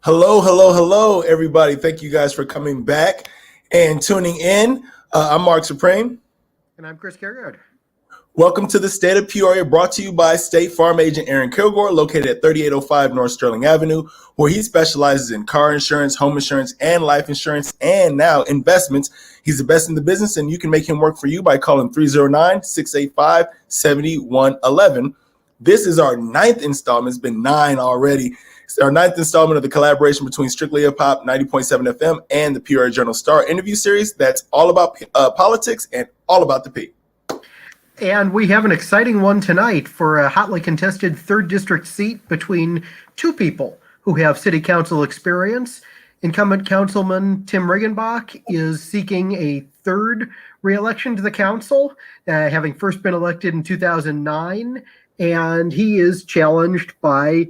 Hello, hello, hello, everybody. Thank you guys for coming back and tuning in. I'm Marc Supreme. And I'm Chris Kaergard. Welcome to the State of Peoria, brought to you by State Farm Agent Aaron Kilgore, located at 3805 North Sterling Avenue, where he specializes in car insurance, home insurance, and life insurance, and now investments. He's the best in the business, and you can make him work for you by calling 309-685-7111. This is our ninth installment. It's been 9 already. It's our ninth installment of the collaboration between Strictly Hip Hop 90.7 FM and the Peoria Journal-Star interview series that's all about politics and all about the P. And we have an exciting one tonight for a hotly contested 3rd District seat between two people who have city council experience. Incumbent Councilman Tim Riggenbach is seeking a 3rd re-election to the council, having first been elected in 2009, and he is challenged by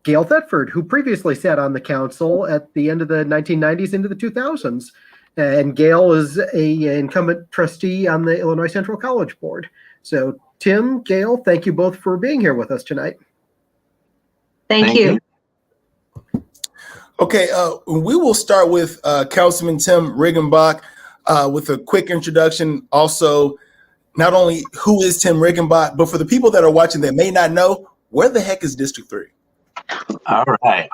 Gale Thetford, who previously sat on the council at the end of the 1990s into the 2000s. And Gale is an incumbent trustee on the Illinois Central College Board. So, Tim, Gale, thank you both for being here with us tonight. Thank you. Okay, we will start with Councilman Tim Riggenbach with a quick introduction. Also, not only who is Tim Riggenbach, but for the people that are watching that may not know, where the heck is District 3? All right.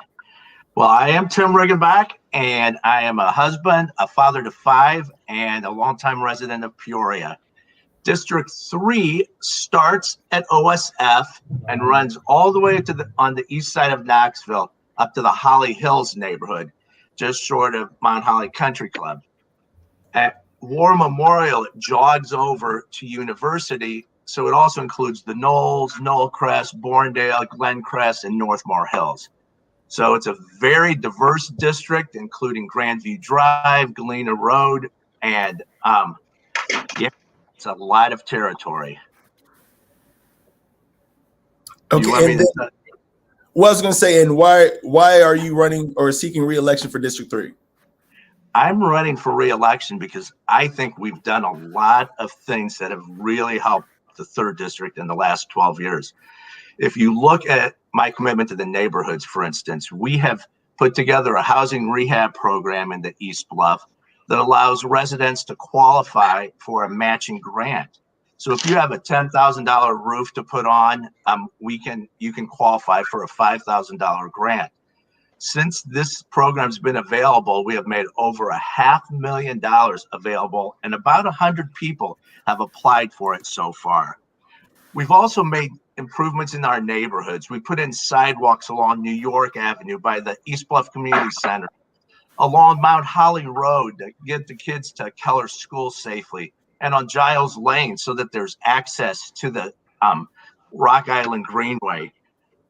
Well, I am Tim Riggenbach, and I am a husband, a father to 5, and a longtime resident of Peoria. District 3 starts at OSF and runs all the way to on the east side of Knoxville up to the Holly Hills neighborhood, just short of Mount Holly Country Club. At War Memorial, it jogs over to University, so it also includes the Knolls, Knollcrest, Borndale, Glencrest, and Northmore Hills. So it's a very diverse district, including Grandview Drive, Galena Road, and yeah, it's a lot of territory. Okay, well, I was going to say, and why are you running or seeking re-election for District 3? I'm running for re-election because I think we've done a lot of things that have really helped the 3rd District in the last 12 years. If you look at my commitment to the neighborhoods, for instance, we have put together a housing rehab program in the East Bluff that allows residents to qualify for a matching grant. So if you have a $10,000 roof to put on, you can qualify for a $5,000 grant. Since this program's been available, we have made over $500,000 available, and about 100 people have applied for it so far. We've also made improvements in our neighborhoods. We put in sidewalks along New York Avenue by the East Bluff Community Center, along Mount Holly Road to get the kids to Keller School safely, and on Giles Lane so that there's access to the Rock Island Greenway.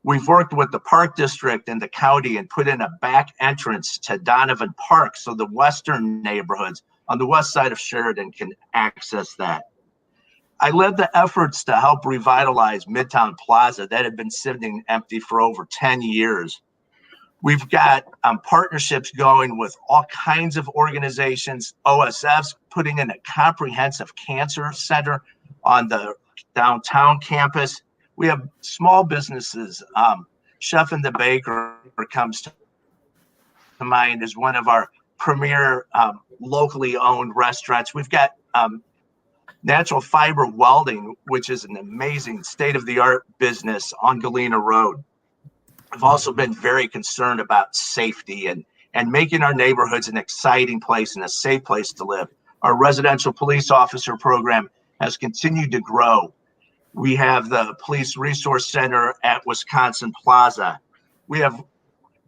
We've worked with the Park District and the county and put in a back entrance to Donovan Park so the western neighborhoods on the west side of Sheridan can access that. I led the efforts to help revitalize Midtown Plaza that had been sitting empty for over 10 years. We've got partnerships going with all kinds of organizations. OSF's putting in a comprehensive cancer center on the downtown campus. We have small businesses. Chef and the Baker comes to mind as one of our premier locally owned restaurants. We've got Natural Fiber Welding, which is an amazing state-of-the-art business on Galena Road. I've also been very concerned about safety and making our neighborhoods an exciting place and a safe place to live. Our residential police officer program has continued to grow. We have the Police Resource Center at Wisconsin Plaza. We have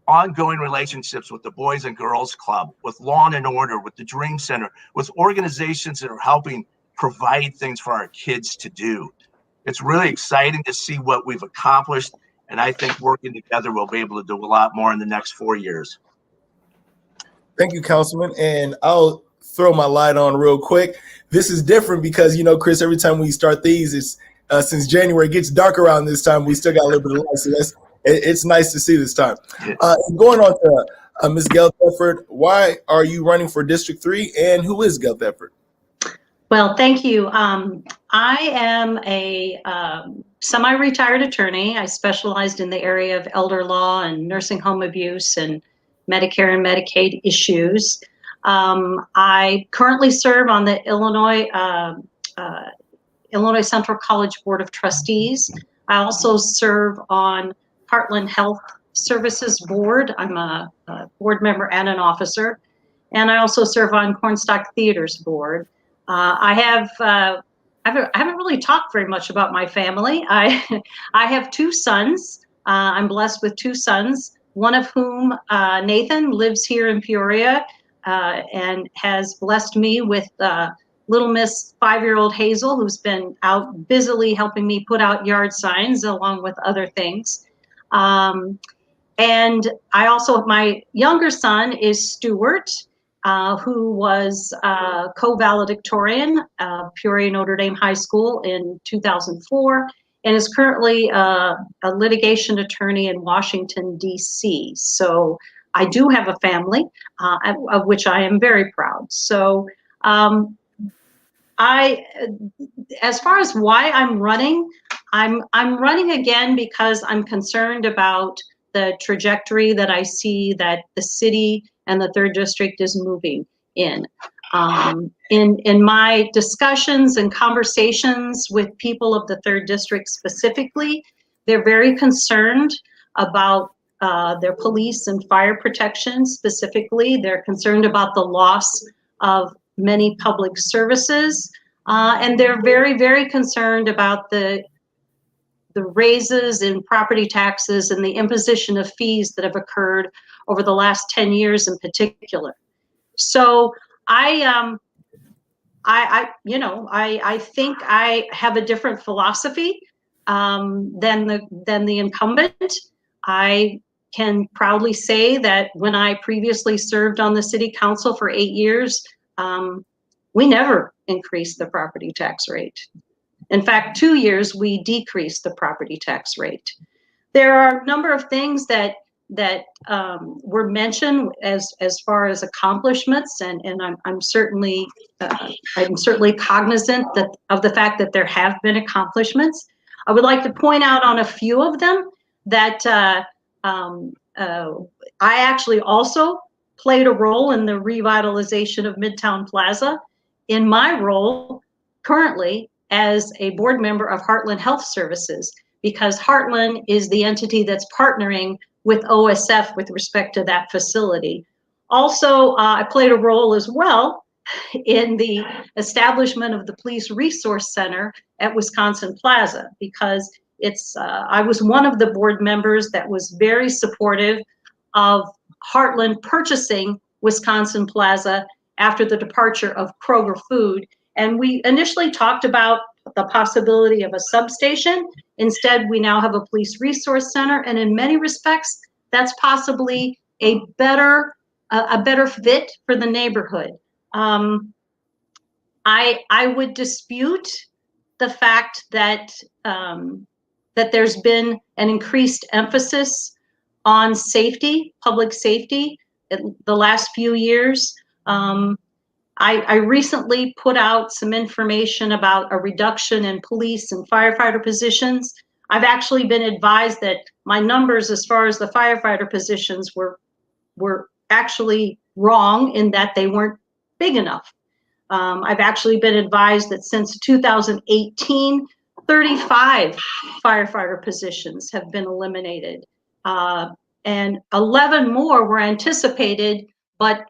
ongoing relationships with the Boys and Girls Club, with Law and Order, with the Dream Center, with organizations that are helping provide things for our kids to do. It's really exciting to see what we've accomplished, and I think working together we'll be able to do a lot more in the next 4 years. Thank you, Councilman. And I'll throw my light on real quick. This is different because, you know, Chris, every time we start these, it's since January, it gets dark around this time. We still got a little bit of light, so it's nice to see this time. Going on to Ms. Gale Thetford, why are you running for District 3, and who is Gale Thetford? Well, thank you. I am a semi-retired attorney. I specialized in the area of elder law and nursing home abuse and Medicare and Medicaid issues. I currently serve on the Illinois Central College Board of Trustees. I also serve on Heartland Health Services Board. I'm a board member and an officer. And I also serve on Cornstalk Theater's board. I haven't really talked very much about my family. I have two sons. I'm blessed with two sons, one of whom, Nathan, lives here in Peoria and has blessed me with little Miss 5-year-old Hazel, who's been out busily helping me put out yard signs along with other things. And I also, my younger son is Stuart, who was co-valedictorian of Peoria Notre Dame High School in 2004 and is currently a litigation attorney in Washington, D.C. So I do have a family of which I am very proud. So as far as why I'm running, I'm running again because I'm concerned about the trajectory that I see that the city and the 3rd District is moving in. In my discussions and conversations with people of the 3rd District specifically, they're very concerned about their police and fire protection specifically. They're concerned about the loss of many public services, and they're very, very concerned about the raises in property taxes and the imposition of fees that have occurred over the last 10 years in particular. So I think I have a different philosophy than the incumbent. I can proudly say that when I previously served on the city council for 8 years, we never increased the property tax rate. In fact, 2 years we decreased the property tax rate. There are a number of things that were mentioned as far as accomplishments, and I'm certainly cognizant of the fact that there have been accomplishments. I would like to point out on a few of them that I actually also played a role in the revitalization of Midtown Plaza in my role currently as a board member of Heartland Health Services, because Heartland is the entity that's partnering with OSF with respect to that facility. Also, I played a role as well in the establishment of the Police Resource Center at Wisconsin Plaza, because I was one of the board members that was very supportive of Heartland purchasing Wisconsin Plaza after the departure of Kroger Food. And we initially talked about the possibility of a substation. Instead, we now have a police resource center, and in many respects, that's possibly a better fit for the neighborhood. I would dispute the fact that that there's been an increased emphasis on safety, public safety, in the last few years. I recently put out some information about a reduction in police and firefighter positions. I've actually been advised that my numbers as far as the firefighter positions were actually wrong, in that they weren't big enough. I've actually been advised that since 2018, 35 firefighter positions have been eliminated, and 11 more were anticipated, but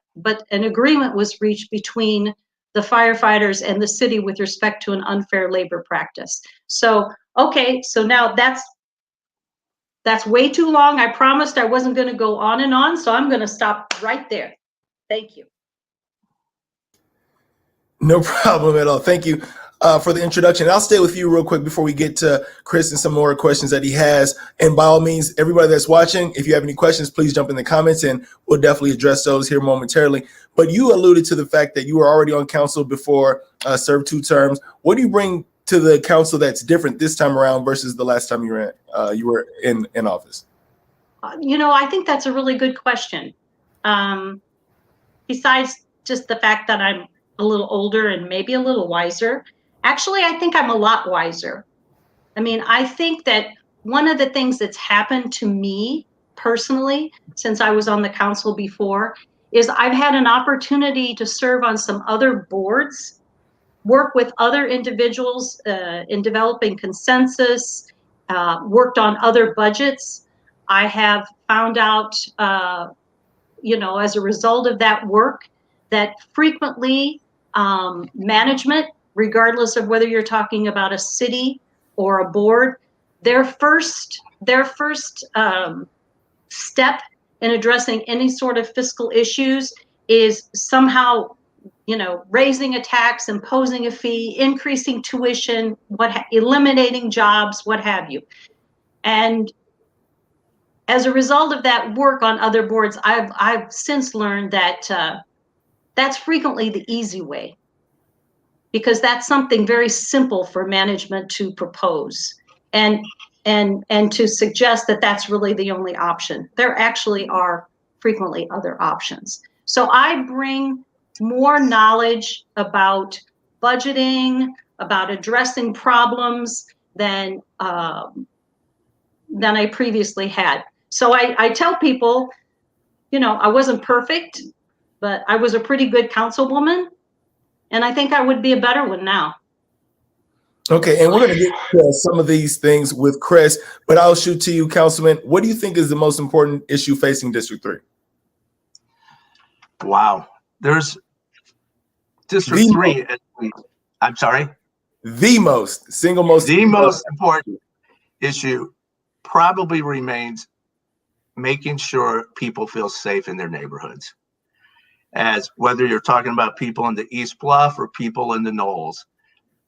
an agreement was reached between the firefighters and the city with respect to an unfair labor practice. So, okay, so now that's way too long. I promised I wasn't going to go on and on, so I'm going to stop right there. Thank you. No problem at all. Thank you for the introduction. I'll stay with you real quick before we get to Chris and some more questions that he has. And by all means, everybody that's watching, if you have any questions, please jump in the comments and we'll definitely address those here momentarily. But you alluded to the fact that you were already on council before, served 2 terms. What do you bring to the council that's different this time around versus the last time you were in office? I think that's a really good question. Besides just the fact that I'm a little older and maybe a little wiser, actually, I think I'm a lot wiser. I mean, I think that one of the things that's happened to me personally, since I was on the council before, is I've had an opportunity to serve on some other boards, work with other individuals in developing consensus, worked on other budgets. I have found out, as a result of that work, that frequently management, regardless of whether you're talking about a city or a board, their first step in addressing any sort of fiscal issues is somehow, raising a tax, imposing a fee, increasing tuition, eliminating jobs, what have you. And as a result of that work on other boards, I've since learned that that's frequently the easy way, because that's something very simple for management to propose and to suggest that that's really the only option. There actually are frequently other options. So I bring more knowledge about budgeting, about addressing problems than I previously had. So I tell people, I wasn't perfect, but I was a pretty good councilwoman, and I think I would be a better one now. Okay, and we're going to get to some of these things with Chris, but I'll shoot to you, Councilman. What do you think is the most important issue facing District 3? Wow. There's District 3. I'm sorry? The most important issue probably remains making sure people feel safe in their neighborhoods. As whether you're talking about people in the East Bluff or people in the Knolls,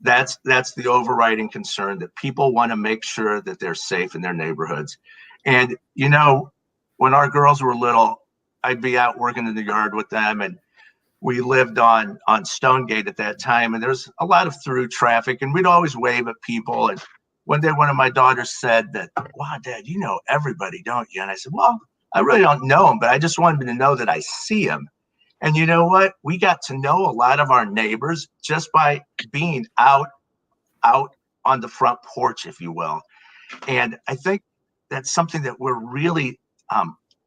that's the overriding concern, that people want to make sure that they're safe in their neighborhoods. And when our girls were little, I'd be out working in the yard with them, and we lived on Stonegate at that time, and there's a lot of through traffic, and we'd always wave at people. And one day, one of my daughters said that, "Wow, Dad, you know everybody, don't you?" And I said, "Well, I really don't know them, but I just wanted to know that I see them." And you know what? We got to know a lot of our neighbors just by being out on the front porch, if you will. And I think that's something that we're really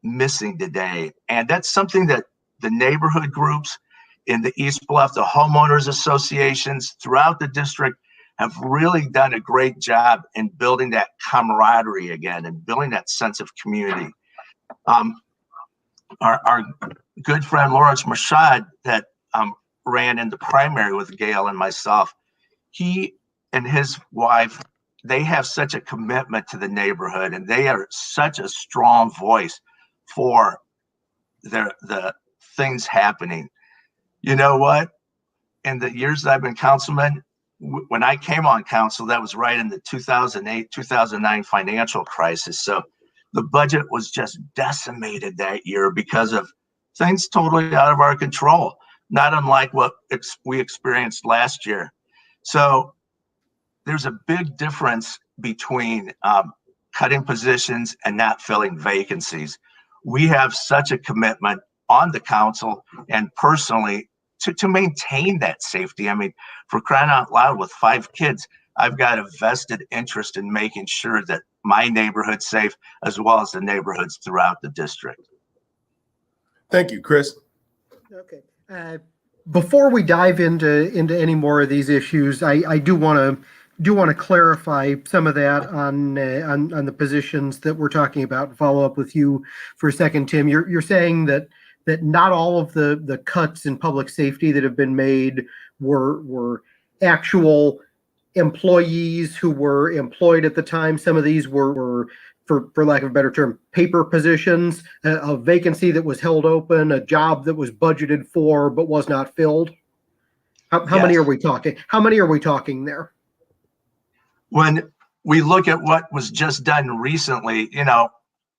missing today. And that's something that the neighborhood groups in the East Bluff, the homeowners associations throughout the district have really done a great job in building that camaraderie again and building that sense of community. Our good friend Lawrence Mashad that ran in the primary with Gale and myself, he and his wife, they have such a commitment to the neighborhood, and they are such a strong voice for the things happening. You know what? In the years that I've been councilman, when I came on council, that was right in the 2008-2009 financial crisis. So the budget was just decimated that year because of things totally out of our control, not unlike what we experienced last year. So there's a big difference between cutting positions and not filling vacancies. We have such a commitment on the council and personally to maintain that safety. I mean, for crying out loud, with 5 kids, I've got a vested interest in making sure that my neighborhood's safe, as well as the neighborhoods throughout the district. Thank you, Chris. Okay. Before we dive into any more of these issues, I do want to clarify some of that on the positions that we're talking about. And follow up with you for a second, Tim. You're saying that not all of the cuts in public safety that have been made were actual employees who were employed at the time. Some of these were for lack of a better term, paper positions, a vacancy that was held open, a job that was budgeted for but was not filled. How Yes. many are we talking? How many are we talking there? When we look at what was just done recently,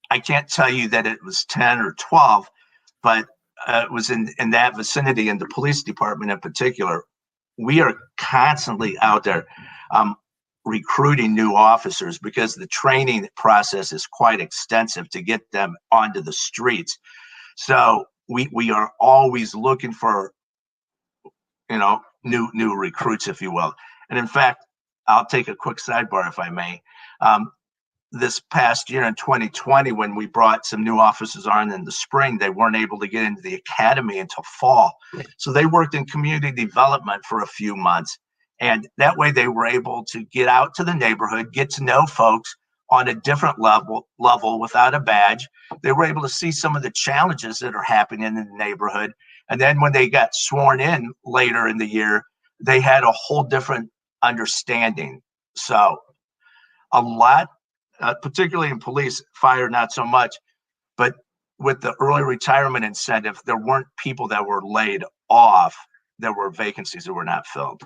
I can't tell you that it was 10 or 12, but it was in that vicinity, in the police department in particular. We are constantly out there recruiting new officers because the training process is quite extensive to get them onto the streets. So we are always looking for, new recruits, if you will. And in fact, I'll take a quick sidebar, if I may. this past year in 2020, when we brought some new officers on in the spring, they weren't able to get into the academy until fall. So they worked in community development for a few months. And that way they were able to get out to the neighborhood, get to know folks on a different level without a badge. They were able to see some of the challenges that are happening in the neighborhood. And then when they got sworn in later in the year, they had a whole different understanding. So a lot, particularly in police, fire not so much, but with the early retirement incentive, there weren't people that were laid off. There were vacancies that were not filled.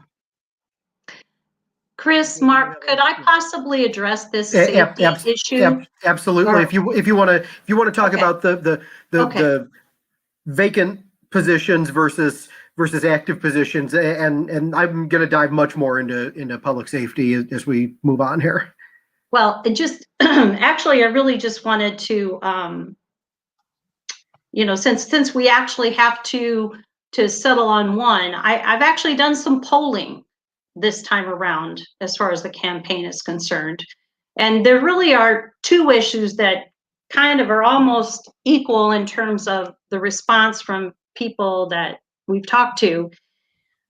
Chris, Mark, could I possibly address this safety issue? Absolutely. Or- If you want to talk Okay. about the Okay. vacant positions versus active positions, and I'm going to dive much more into public safety as we move on here. Well, it just actually, I really just wanted to, since we actually have to settle on one, I've actually done some polling this time around as far as the campaign is concerned. And there really are two issues that kind of are almost equal in terms of the response from people that we've talked to.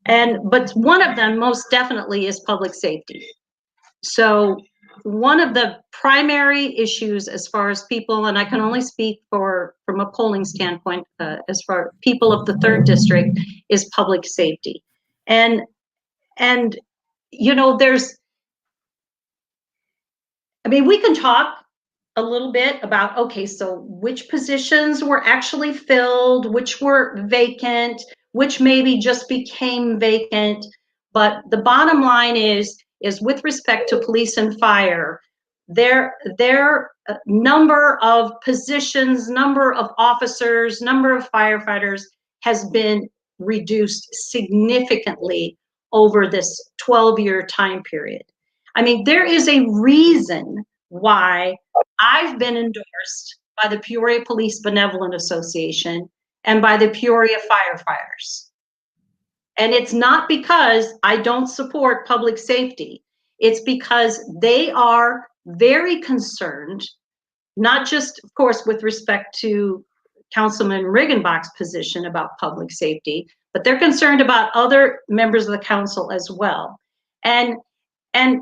But one of them most definitely is public safety. So one of the primary issues as far as people, and I can only speak from a polling standpoint, as far people of the 3rd district, is public safety. And we can talk a little bit about, okay, so which positions were actually filled, which were vacant, which maybe just became vacant. But the bottom line is with respect to police and fire, their number of positions, number of officers, number of firefighters has been reduced significantly over this 12-year time period. I mean, there is a reason why I've been endorsed by the Peoria Police Benevolent Association and by the Peoria Firefighters. And it's not because I don't support public safety. It's because they are very concerned, not just, of course, with respect to Councilman Riggenbach's position about public safety, but they're concerned about other members of the council as well. And I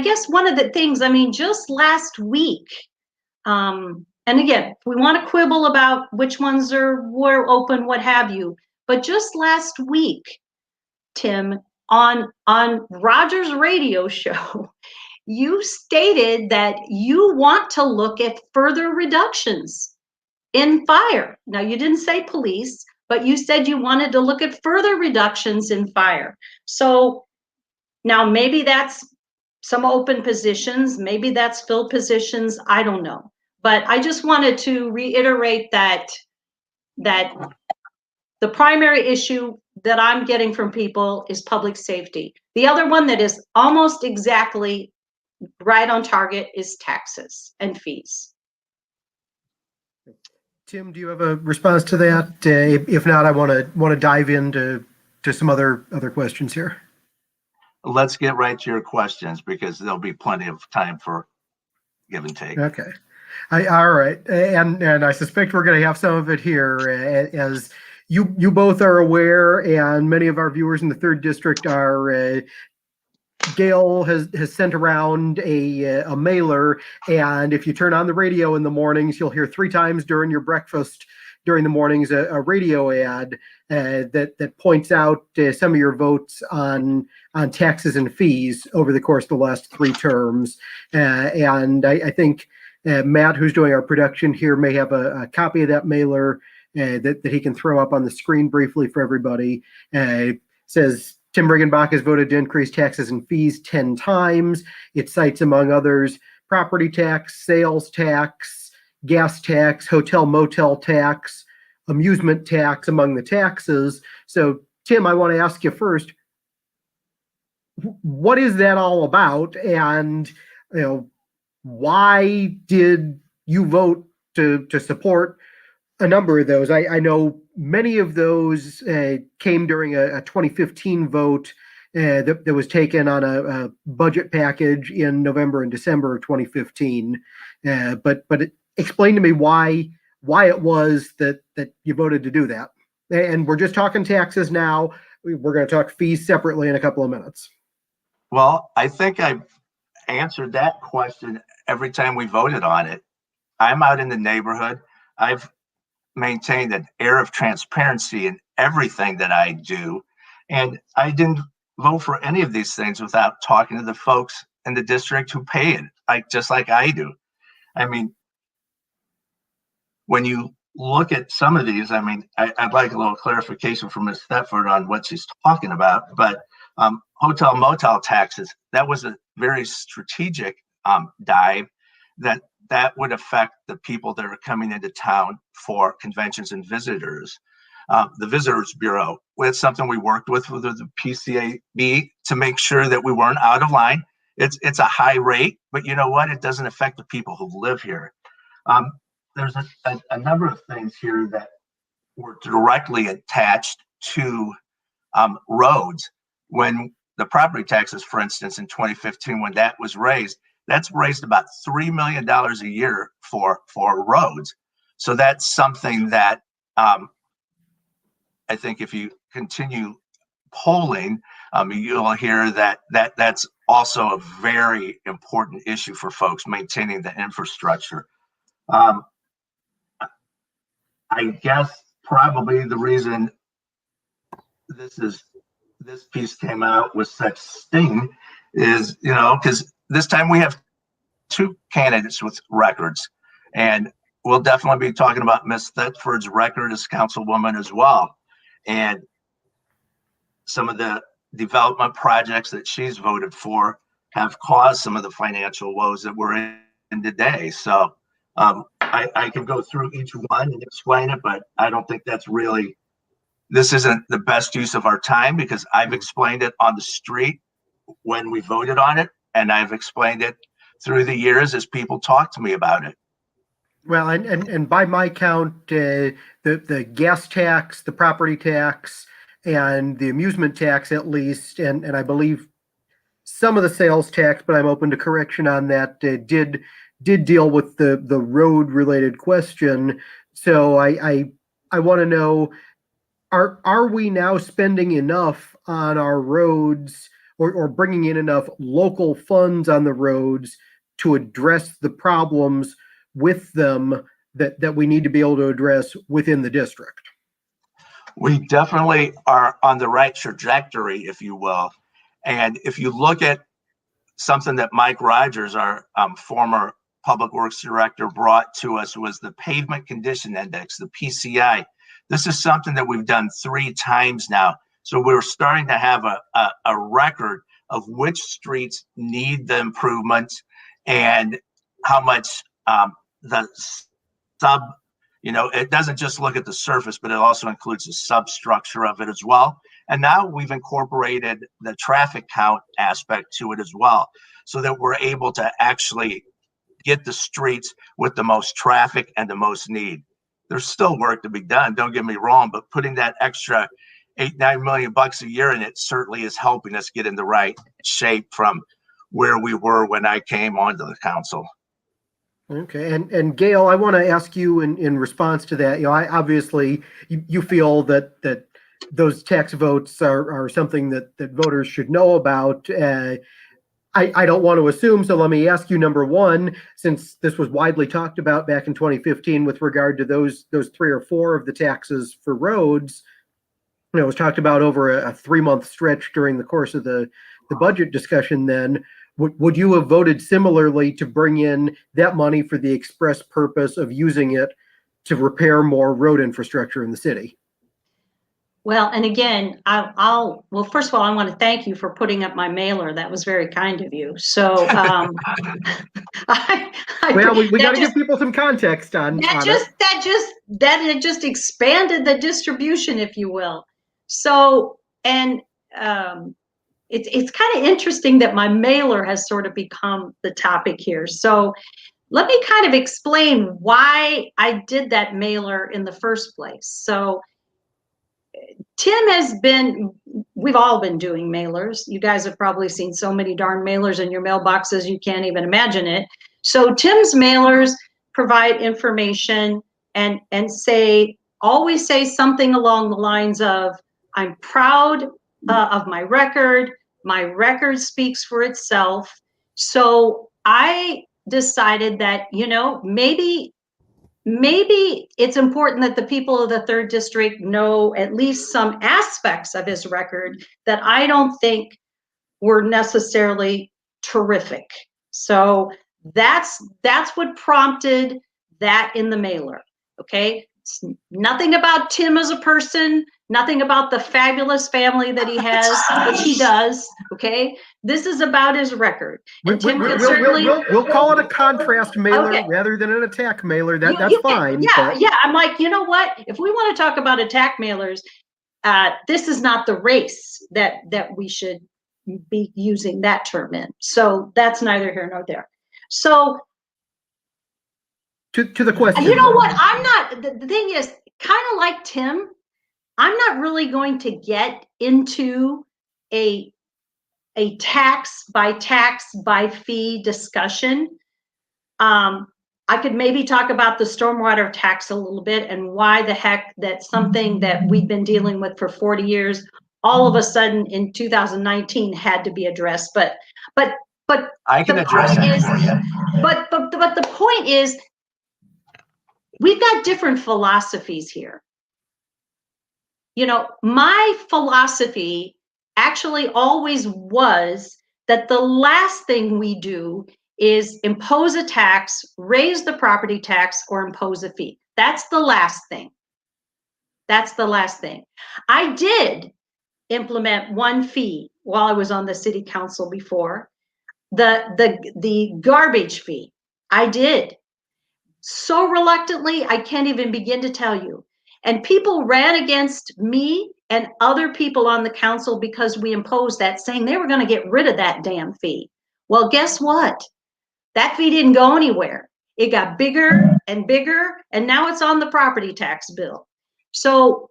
guess one of the things, just last week, and again, we want to quibble about which ones were open, what have you, but just last week, Tim, on Roger's radio show, you stated that you want to look at further reductions in fire. Now, you didn't say police, but you said you wanted to look at further reductions in fire. So now maybe that's some open positions, maybe that's filled positions, I don't know. But I just wanted to reiterate that the primary issue that I'm getting from people is public safety. The other one that is almost exactly right on target is taxes and fees. Tim, do you have a response to that? If not, I want to dive into some other questions here. Let's get right to your questions because there'll be plenty of time for give and take. Okay. All right. And I suspect we're going to have some of it here. As you both are aware, and many of our viewers in the 3rd district are, Gale has sent around a mailer, and if you turn on the radio in the mornings, you'll hear 3 times during your breakfast during the mornings a radio ad that points out some of your votes on taxes and fees over the course of the last 3 terms. And I think Matt, who's doing our production here, may have a copy of that mailer that he can throw up on the screen briefly for everybody. Says Tim Rigenbach has voted to increase taxes and fees 10 times. It cites, among others, property tax, sales tax, gas tax, hotel motel tax, amusement tax among the taxes. So, Tim, I want to ask you first, what is that all about? And, why did you vote to support a number of those? I know many of those came during a 2015 vote that was taken on a budget package in November and December of 2015. But explain to me why it was that you voted to do that. And we're just talking taxes now. We're going to talk fees separately in a couple of minutes. Well, I think I've answered that question every time we voted on it. I'm out in the neighborhood. I've maintained an air of transparency in everything that I do. And I didn't vote for any of these things without talking to the folks in the district who pay it, just like I do. I mean, when you look at some of these, I mean, I'd like a little clarification from Ms. Thetford on what she's talking about, but hotel motel taxes, that was a very strategic dive that would affect the people that are coming into town for conventions and visitors. The Visitors Bureau, it's something we worked with the PCAB to make sure that we weren't out of line. It's a high rate, but you know what? It doesn't affect the people who live here. There's a number of things here that were directly attached to roads. When the property taxes, for instance, in 2015, when that was raised, that's raised about $3 million a year for roads. So that's something that I think if you continue polling, you'll hear that's also a very important issue for folks, maintaining the infrastructure. I guess probably the reason this piece came out with such sting is, because this time we have two candidates with records, and we'll definitely be talking about Ms. Thetford's record as councilwoman as well. And some of the development projects that she's voted for have caused some of the financial woes that we're in today. So I can go through each one and explain it, but I don't think this isn't the best use of our time, because I've explained it on the street when we voted on it, and I've explained it through the years as people talk to me about it. Well, and by my count, the gas tax, the property tax, and the amusement tax, at least, and I believe some of the sales tax, but I'm open to correction on that, did deal with the road related question. So I want to know, are we now spending enough on our roads, or bringing in enough local funds on the roads to address the problems with them that we need to be able to address within the district? We definitely are on the right trajectory, if you will. And if you look at something that Mike Rogers, our former public works director, brought to us, was the pavement condition index, the PCI. This is something that we've done 3 times now. So we're starting to have a record of which streets need the improvements and how much the sub, it doesn't just look at the surface, but it also includes the substructure of it as well. And now we've incorporated the traffic count aspect to it as well, so that we're able to actually get the streets with the most traffic and the most need. There's still work to be done, don't get me wrong, but putting that extra $8-9 million a year in it certainly is helping us get in the right shape from where we were when I came onto the council. Okay, and Gale, I want to ask you in response to that. Obviously you feel that those tax votes are something that voters should know about. I don't want to assume, so let me ask you, number one, since this was widely talked about back in 2015 with regard to those 3 or 4 of the taxes for roads, it was talked about over a 3-month stretch during the course of the budget discussion. Then would you have voted similarly to bring in that money for the express purpose of using it to repair more road infrastructure in the city? Well, and again, well, first of all, I want to thank you for putting up my mailer. That was very kind of you. So, we got to give people some context on that. It just expanded the distribution, if you will. So, and it's kind of interesting that my mailer has sort of become the topic here. So, let me kind of explain why I did that mailer in the first place. So, Tim has been, we've all been doing mailers. You guys have probably seen so many darn mailers in your mailboxes, you can't even imagine it. So Tim's mailers provide information and always say something along the lines of, I'm proud of my record. My record speaks for itself. So I decided that, maybe it's important that the people of the 3rd District know at least some aspects of his record that I don't think were necessarily terrific. So that's what prompted that in the mailer, okay? It's nothing about Tim as a person, nothing about the fabulous family that he has, which he does, okay? This is about his record. And Tim can certainly... We'll call it a contrast mailer, okay, rather than an attack mailer. That's fine. Yeah. I'm like, you know what? If we want to talk about attack mailers, this is not the race that we should be using that term in. So that's neither here nor there. So to the question. You know what? I'm not, the thing is, kind of like Tim, I'm not really going to get into a tax by fee discussion. I could maybe talk about the stormwater tax a little bit and why the heck that's something that we've been dealing with for 40 years, all of a sudden in 2019 had to be addressed. But I can address that for you. But the point is, we've got different philosophies here. My philosophy actually always was that the last thing we do is impose a tax, raise the property tax, or impose a fee. That's the last thing. That's the last thing. I did implement one fee while I was on the city council before, the garbage fee. I did. So reluctantly, I can't even begin to tell you. And people ran against me and other people on the council because we imposed that, saying they were going to get rid of that damn fee. Well, guess what? That fee didn't go anywhere. It got bigger and bigger, and now it's on the property tax bill. So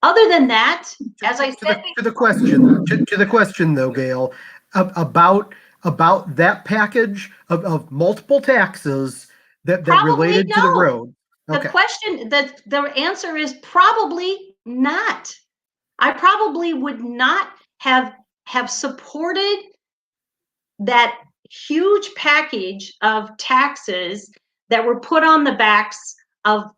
other than that, as I said, to the question though, Gale, about that package of multiple taxes that related to the road. Okay. The answer is probably not. I probably would not have supported that huge package of taxes that were put on the backs of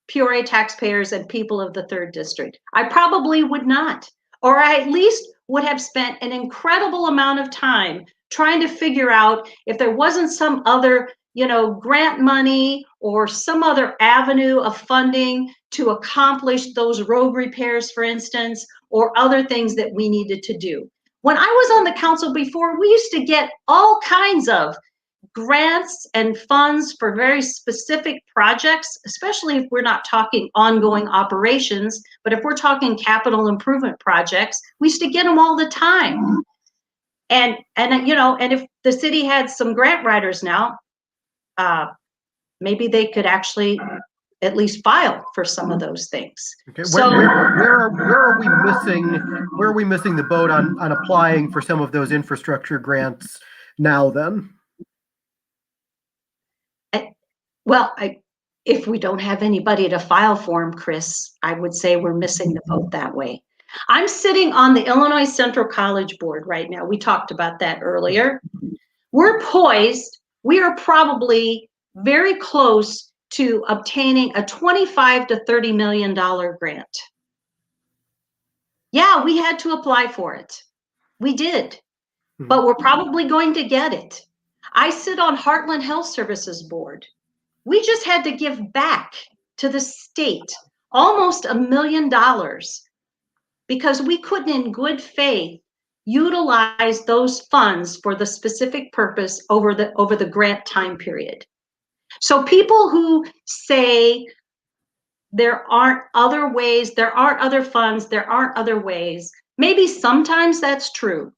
Peoria taxpayers and people of the 3rd District. I probably would not, or I at least would have spent an incredible amount of time trying to figure out if there wasn't some other, grant money or some other avenue of funding to accomplish those road repairs, for instance, or other things that we needed to do. When I was on the council before, we used to get all kinds of grants and funds for very specific projects, especially if we're not talking ongoing operations, but if we're talking capital improvement projects, we used to get them all the time. And if the city had some grant writers now, maybe they could actually at least file for some of those things. Okay. So where are we missing the boat on applying for some of those infrastructure grants now then? If we don't have anybody to file for them, Chris, I would say we're missing the boat that way. I'm sitting on the Illinois Central College Board right now. We talked about that earlier. We're poised. We are probably very close to obtaining a $25 to $30 million grant. Yeah, we had to apply for it. We did, but we're probably going to get it. I sit on Heartland Health Services Board. We just had to give back to the state almost $1 million because we couldn't in good faith utilize those funds for the specific purpose over the grant time period. So people who say there aren't other ways, there aren't other funds, there aren't other ways, maybe sometimes that's true.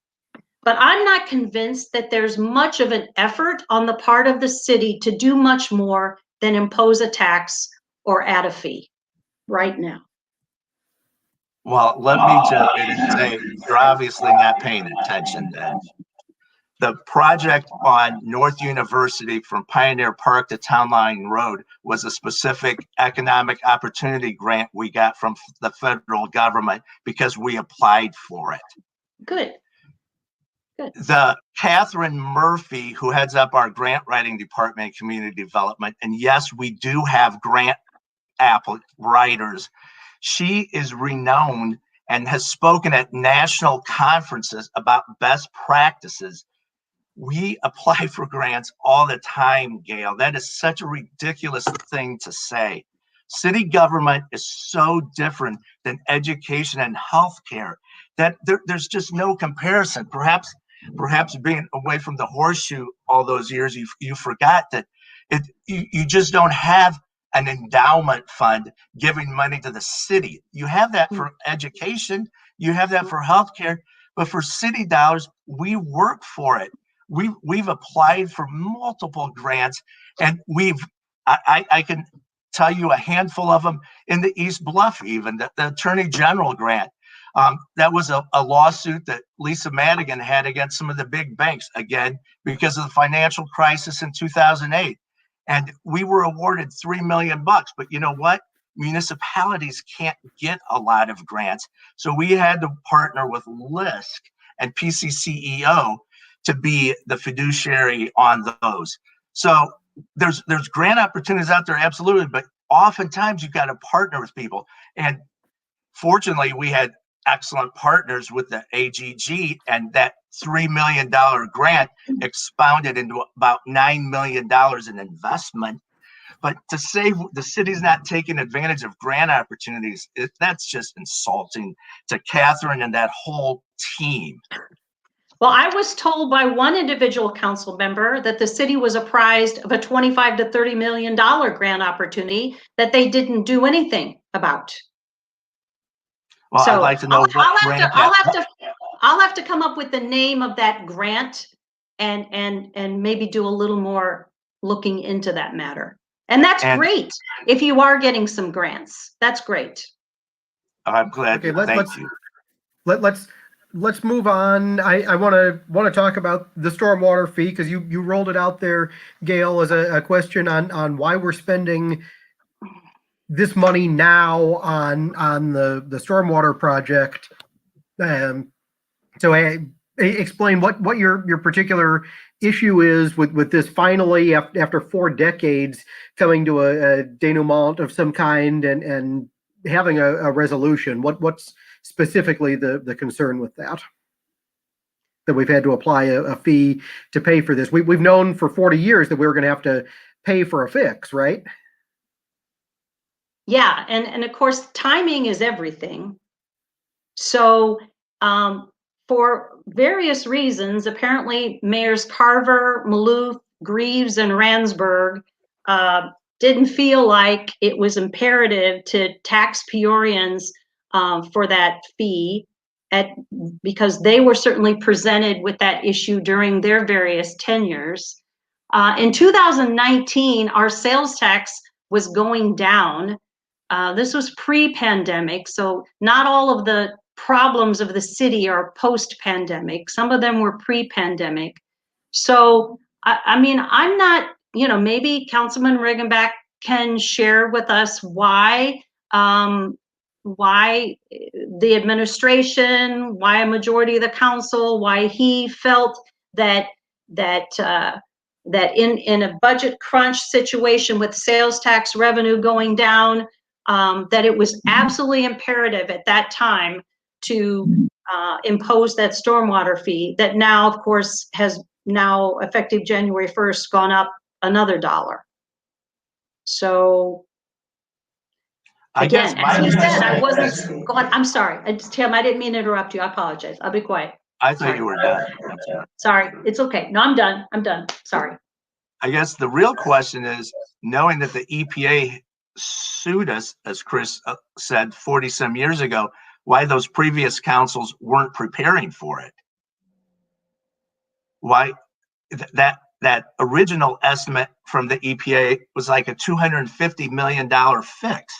But I'm not convinced that there's much of an effort on the part of the city to do much more than impose a tax or add a fee right now. Well, let me jump in and say you're obviously not paying attention then. The project on North University from Pioneer Park to Town Line Road was a specific economic opportunity grant we got from the federal government because we applied for it. Good. The Catherine Murphy, who heads up our grant writing department and community development, and yes, we do have grant writers. She is renowned and has spoken at national conferences about best practices. We apply for grants all the time, Gale. That is such a ridiculous thing to say. City government is so different than education and healthcare that there's just no comparison. Perhaps being away from the horseshoe all those years, you forgot that you just don't have an endowment fund giving money to the city. You have that for education, you have that for healthcare, but for city dollars, we work for it. We've applied for multiple grants, and I can tell you a handful of them in the East Bluff, even the Attorney General grant. That was a lawsuit that Lisa Madigan had against some of the big banks, again, because of the financial crisis in 2008. And we were awarded $3 million, but you know what? Municipalities can't get a lot of grants. So we had to partner with LISC and PCCEO to be the fiduciary on those. So there's grant opportunities out there, absolutely, but oftentimes you've got to partner with people. And fortunately, we had excellent partners with the AGG, and that $3 million grant expounded into about $9 million in investment. But to say the city's not taking advantage of grant opportunities, that's just insulting to Catherine and that whole team. Well, I was told by one individual council member that the city was apprised of a $25 to $30 million grant opportunity that they didn't do anything about. Well, So I'd like to know I'll have to come up with the name of that grant and maybe do a little more looking into that matter. And that's great if you are getting some grants. That's great. I'm glad. Okay, thank you. Let's move on. I want to talk about the stormwater fee because you rolled it out there, Gale, as a question on why we're spending this money now on the stormwater project. So explain what your particular issue is with this finally after 4 decades coming to a denouement of some kind and having a resolution. What's specifically the concern with that we've had to apply a fee to pay for this? We've known for 40 years that we were going to have to pay for a fix, right? Yeah, and of course, timing is everything. So for various reasons, apparently mayors Carver, Maloof, Greaves, and Ransburg didn't feel like it was imperative to tax Peorians for that fee because they were certainly presented with that issue during their various tenures. In 2019, our sales tax was going down. This was pre-pandemic, so not all of the problems of the city are post-pandemic. Some of them were pre-pandemic. So, I mean, I'm not, maybe Councilman Rigenbach can share with us why the administration, why a majority of the council, why he felt that in a budget crunch situation with sales tax revenue going down, that it was absolutely imperative at that time to impose that stormwater fee that now, of course, has now effective January 1st gone up another $1. So again, as he said, I wasn't going. I'm sorry, Tim. I didn't mean to interrupt you. I apologize. I'll be quiet. I thought you were done. Sorry, it's okay. No, I'm done. I'm done. Sorry. I guess the real question is, knowing that the EPA sued us, as Chris said 40 some years ago, why those previous councils weren't preparing for it. Why that original estimate from the EPA was like a $250 million fix.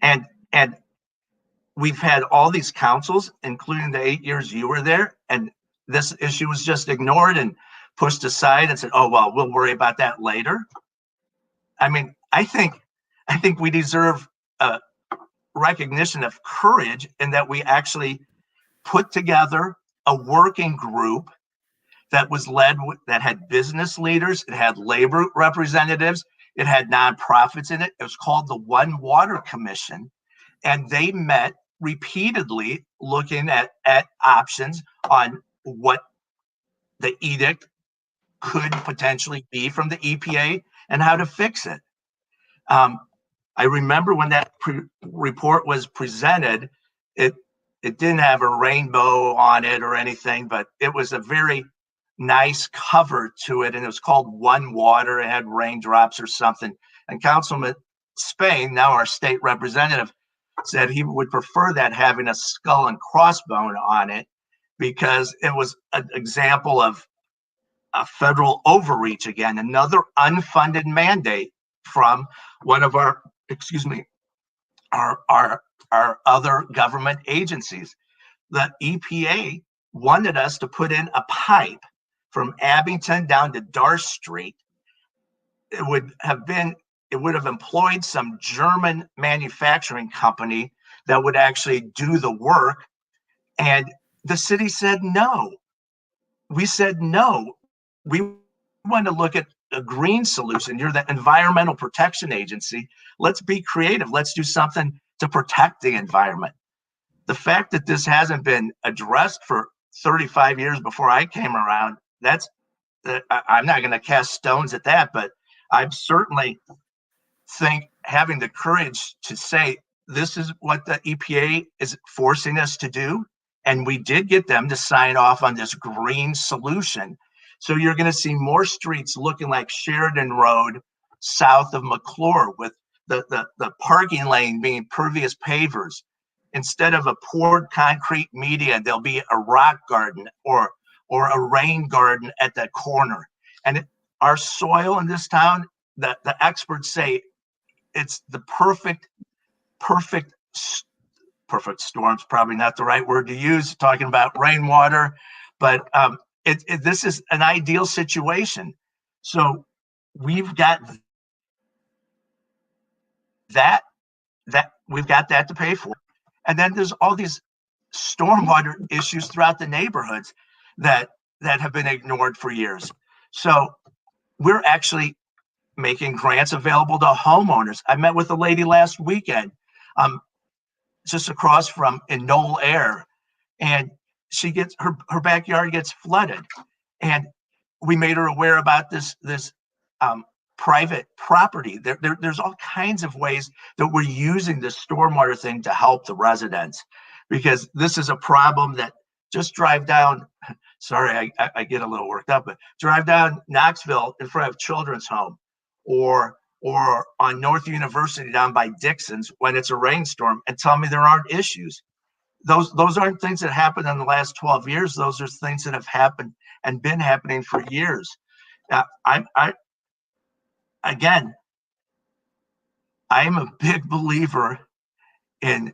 And we've had all these councils, including the 8 years you were there, and this issue was just ignored and pushed aside and said, oh, well, we'll worry about that later. I mean, I think we deserve recognition of courage in that we actually put together a working group that was led, that had business leaders, it had labor representatives, it had nonprofits in it. It was called the One Water Commission, and they met repeatedly looking at options on what the edict could potentially be from the EPA and how to fix it. I remember when that report was presented, it didn't have a rainbow on it or anything, but it was a very nice cover to it, and it was called One Water. It had raindrops or something. And Councilman Spain, now our state representative, said he would prefer that having a skull and crossbone on it, because it was an example of a federal overreach again, another unfunded mandate from one of our, our other government agencies. The EPA wanted us to put in a pipe from Abington down to Darth Street. It would have employed some German manufacturing company that would actually do the work. And the city said no. We said no. We want to look at a green solution. You're the Environmental Protection Agency. Let's be creative. Let's do something to protect the environment. The fact that this hasn't been addressed for 35 years before I came around, I'm not going to cast stones at that, but I certainly think having the courage to say, this is what the EPA is forcing us to do. And we did get them to sign off on this green solution. So you're going to see more streets looking like Sheridan Road south of McClure, with the parking lane being pervious pavers. Instead of a poured concrete median, there'll be a rock garden or a rain garden at that corner. And our soil in this town, the experts say it's the perfect storm's probably not the right word to use, talking about rainwater, but this is an ideal situation. So we've got that to pay for. And then there's all these stormwater issues throughout the neighborhoods that have been ignored for years. So we're actually making grants available to homeowners. I met with a lady last weekend, just across from in Knoll Air, and she gets her backyard gets flooded, and we made her aware about this private property. There's all kinds of ways that we're using this stormwater thing to help the residents, because this is a problem that just drive down. Sorry, I get a little worked up, but drive down Knoxville in front of Children's Home, or on North University down by Dixon's when it's a rainstorm, and tell me there aren't issues. Those aren't things that happened in the last 12 years. Those are things that have happened and been happening for years. I'm a big believer in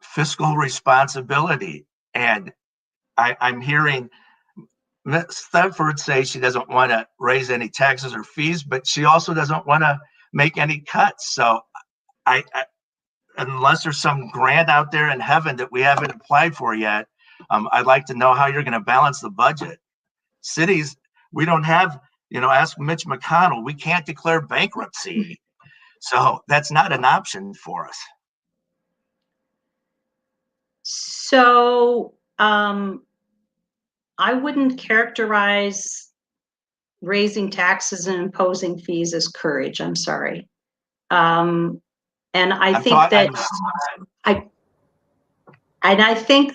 fiscal responsibility, and I'm hearing Ms. Thetford say she doesn't want to raise any taxes or fees, but she also doesn't want to make any cuts. So I unless there's some grant out there in heaven that we haven't applied for yet, I'd like to know how you're going to balance the budget. Cities, we don't have, ask Mitch McConnell, we can't declare bankruptcy. So that's not an option for us. So I wouldn't characterize raising taxes and imposing fees as courage. I'm sorry. And I think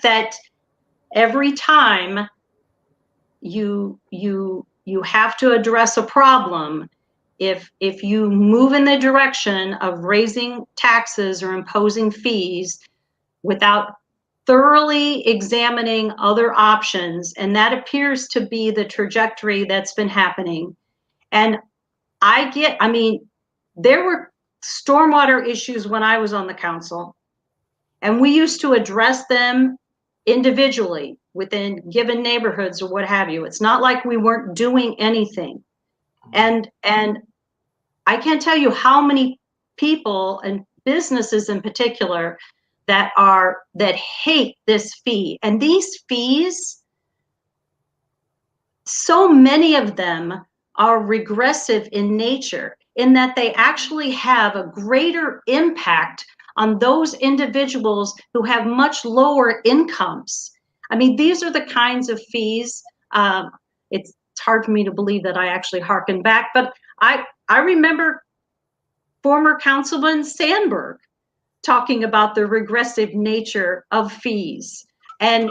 that every time you have to address a problem, if you move in the direction of raising taxes or imposing fees without thoroughly examining other options, and that appears to be the trajectory that's been happening. And there were stormwater issues when I was on the council, And we used to address them individually within given neighborhoods or what have you. It's not like we weren't doing anything. And I can't tell you how many people and businesses in particular that hate this fee. And these fees, so many of them are regressive in nature, in that they actually have a greater impact on those individuals who have much lower incomes. I mean, these are the kinds of fees. It's hard for me to believe that I actually hearken back, but I remember former Councilman Sandberg talking about the regressive nature of fees and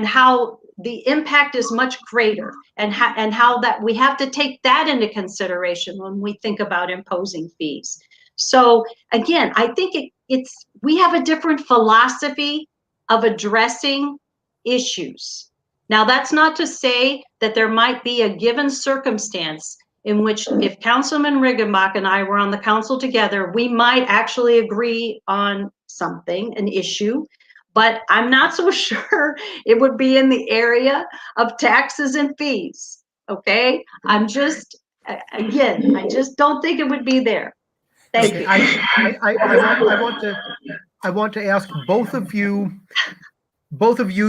how the impact is much greater, and how that we have to take that into consideration when we think about imposing fees. So again, I think we have a different philosophy of addressing issues. Now, that's not to say that there might be a given circumstance in which, if Councilman Riggenbach and I were on the council together, we might actually agree on something, an issue, but I'm not so sure it would be in the area of taxes and fees. Okay, I just don't think it would be there. Thank you. I want to ask both of you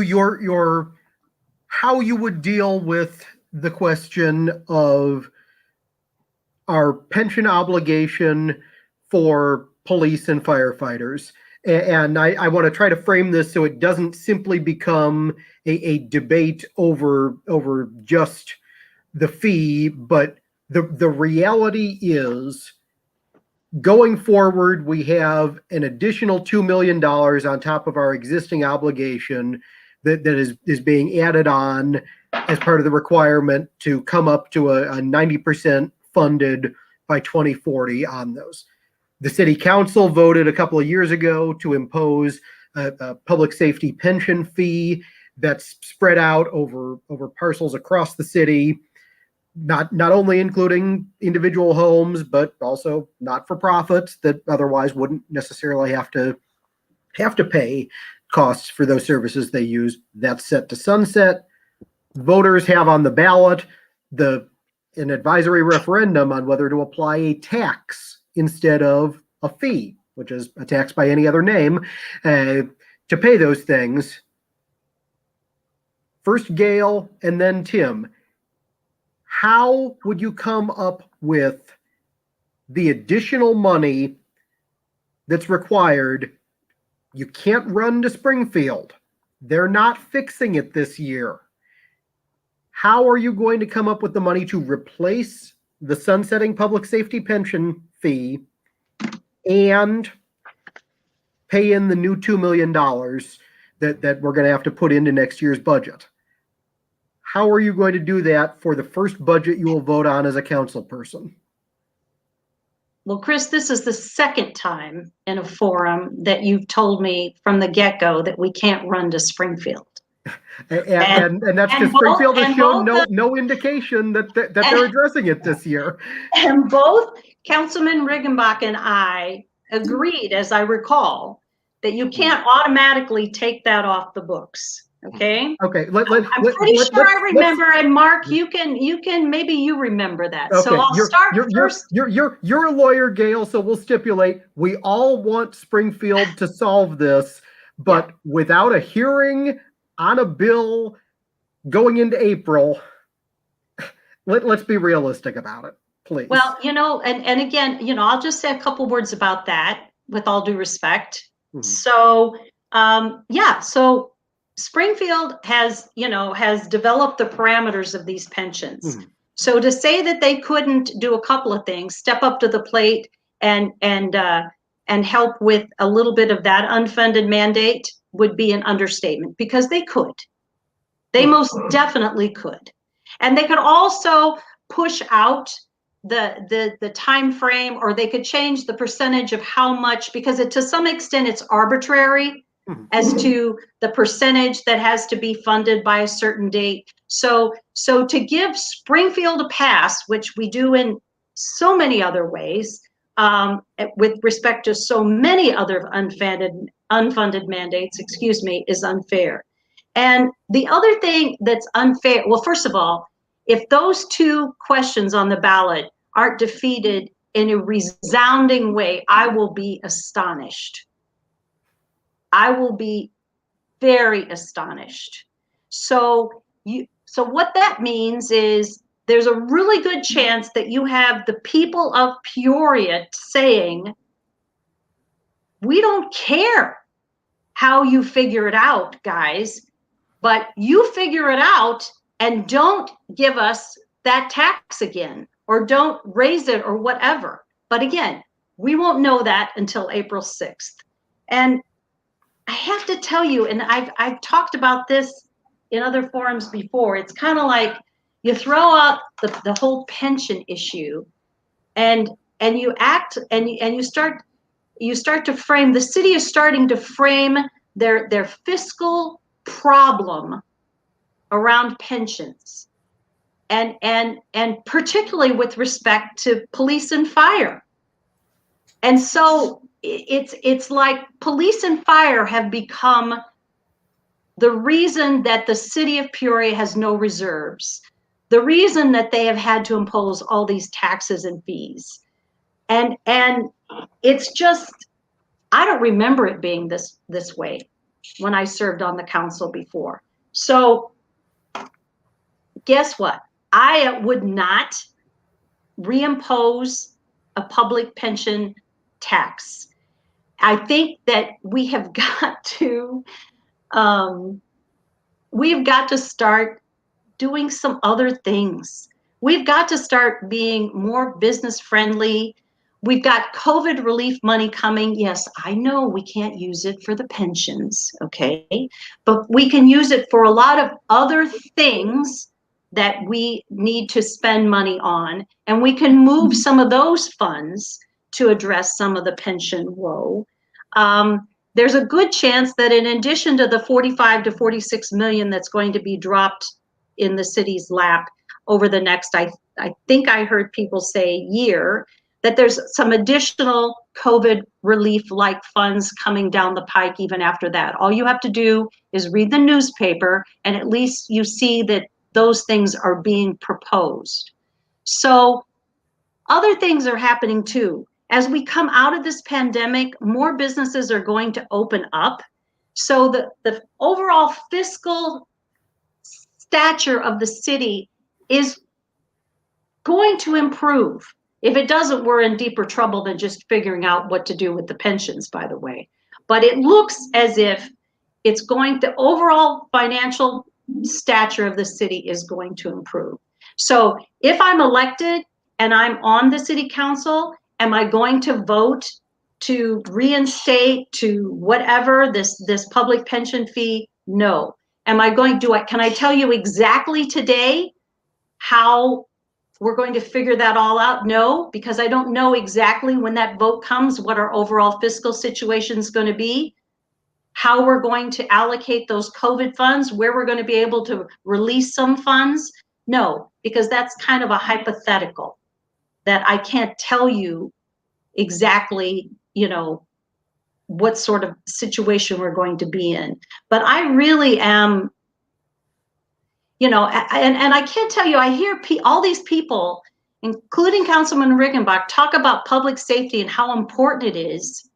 your how you would deal with the question of our pension obligation for police and firefighters. And I want to try to frame this so it doesn't simply become a debate over just the fee, but the reality is, going forward, we have an additional $2 million on top of our existing obligation that is being added on as part of the requirement to come up to a 90% funded by 2040 on those. The city council voted a couple of years ago to impose a public safety pension fee that's spread out over parcels across the city, not only including individual homes, but also not-for-profits that otherwise wouldn't necessarily have to pay costs for those services they use. That's set to sunset. Voters have on the ballot an advisory referendum on whether to apply a tax instead of a fee, which is a tax by any other name, to pay those things. First Gale and then Tim. How would you come up with the additional money that's required? You can't run to Springfield. They're not fixing it this year. How are you going to come up with the money to replace the sunsetting public safety pension fee and pay in the new $2 million that we're going to have to put into next year's budget? How are you going to do that for the first budget you will vote on as a council person? Well, Chris, this is the second time in a forum that you've told me from the get-go that we can't run to Springfield. And that's because Springfield has shown no indication that they're addressing it this year. And both Councilman Riggenbach and I agreed, as I recall, that you can't automatically take that off the books. Okay. Okay. I'm pretty sure I remember, and Mark, you can maybe you remember that. Okay. So I'll start first. You're a lawyer, Gale, so we'll stipulate we all want Springfield to solve this, but without a hearing on a bill going into April, let's be realistic about it, please. Well, and again, I'll just say a couple words about that with all due respect. Mm-hmm. So, so Springfield has developed the parameters of these pensions. Mm-hmm. So to say that they couldn't do a couple of things, step up to the plate and help with a little bit of that unfunded mandate would be an understatement, because they could. They most definitely could. And they could also push out the time frame, or they could change the percentage of how much, because to some extent it's arbitrary as to the percentage that has to be funded by a certain date. So to give Springfield a pass, which we do in so many other ways, with respect to so many other unfunded mandates, is unfair. And the other thing that's unfair, well, first of all, if those two questions on the ballot aren't defeated in a resounding way, I will be astonished. I will be very astonished. So what that means is there's a really good chance that you have the people of Peoria saying, we don't care how you figure it out, guys, but you figure it out and don't give us that tax again, or don't raise it or whatever. But again, we won't know that until April 6th. And I have to tell you, and I've talked about this in other forums before, it's kind of like you throw out the whole pension issue and you act and you start to frame, the city is starting to frame their fiscal problem around pensions, and particularly with respect to police and fire. And so it's like police and fire have become the reason that the city of Peoria has no reserves, the reason that they have had to impose all these taxes and fees. And it's just, I don't remember it being this way when I served on the council before. So guess what? I would not reimpose a public pension tax. I think that we have got to start doing some other things. We've got to start being more business friendly. We've got COVID relief money coming. Yes, I know we can't use it for the pensions, okay? But we can use it for a lot of other things that we need to spend money on. And we can move some of those funds to address some of the pension woe. There's a good chance that in addition to the 45 to 46 million that's going to be dropped in the city's lap over the next, I think I heard people say year, that there's some additional COVID relief-like funds coming down the pike even after that. All you have to do is read the newspaper, and at least you see that those things are being proposed. So other things are happening too. As we come out of this pandemic, more businesses are going to open up. So the overall fiscal stature of the city is going to improve. If it doesn't, we're in deeper trouble than just figuring out what to do with the pensions, by the way. But it looks as if it's going to, overall financial stature of the city is going to improve. So if I'm elected and I'm on the city council, am I going to vote to reinstate to whatever this public pension fee? No. Am I going to, can I tell you exactly today how we're going to figure that all out? No, because I don't know exactly when that vote comes, what our overall fiscal situation is going to be, how we're going to allocate those COVID funds, where we're going to be able to release some funds. No, because that's kind of a hypothetical that I can't tell you exactly, what sort of situation we're going to be in. But I really am, and I can't tell you, I hear all these people, including Councilman Riggenbach, talk about public safety and how important it is,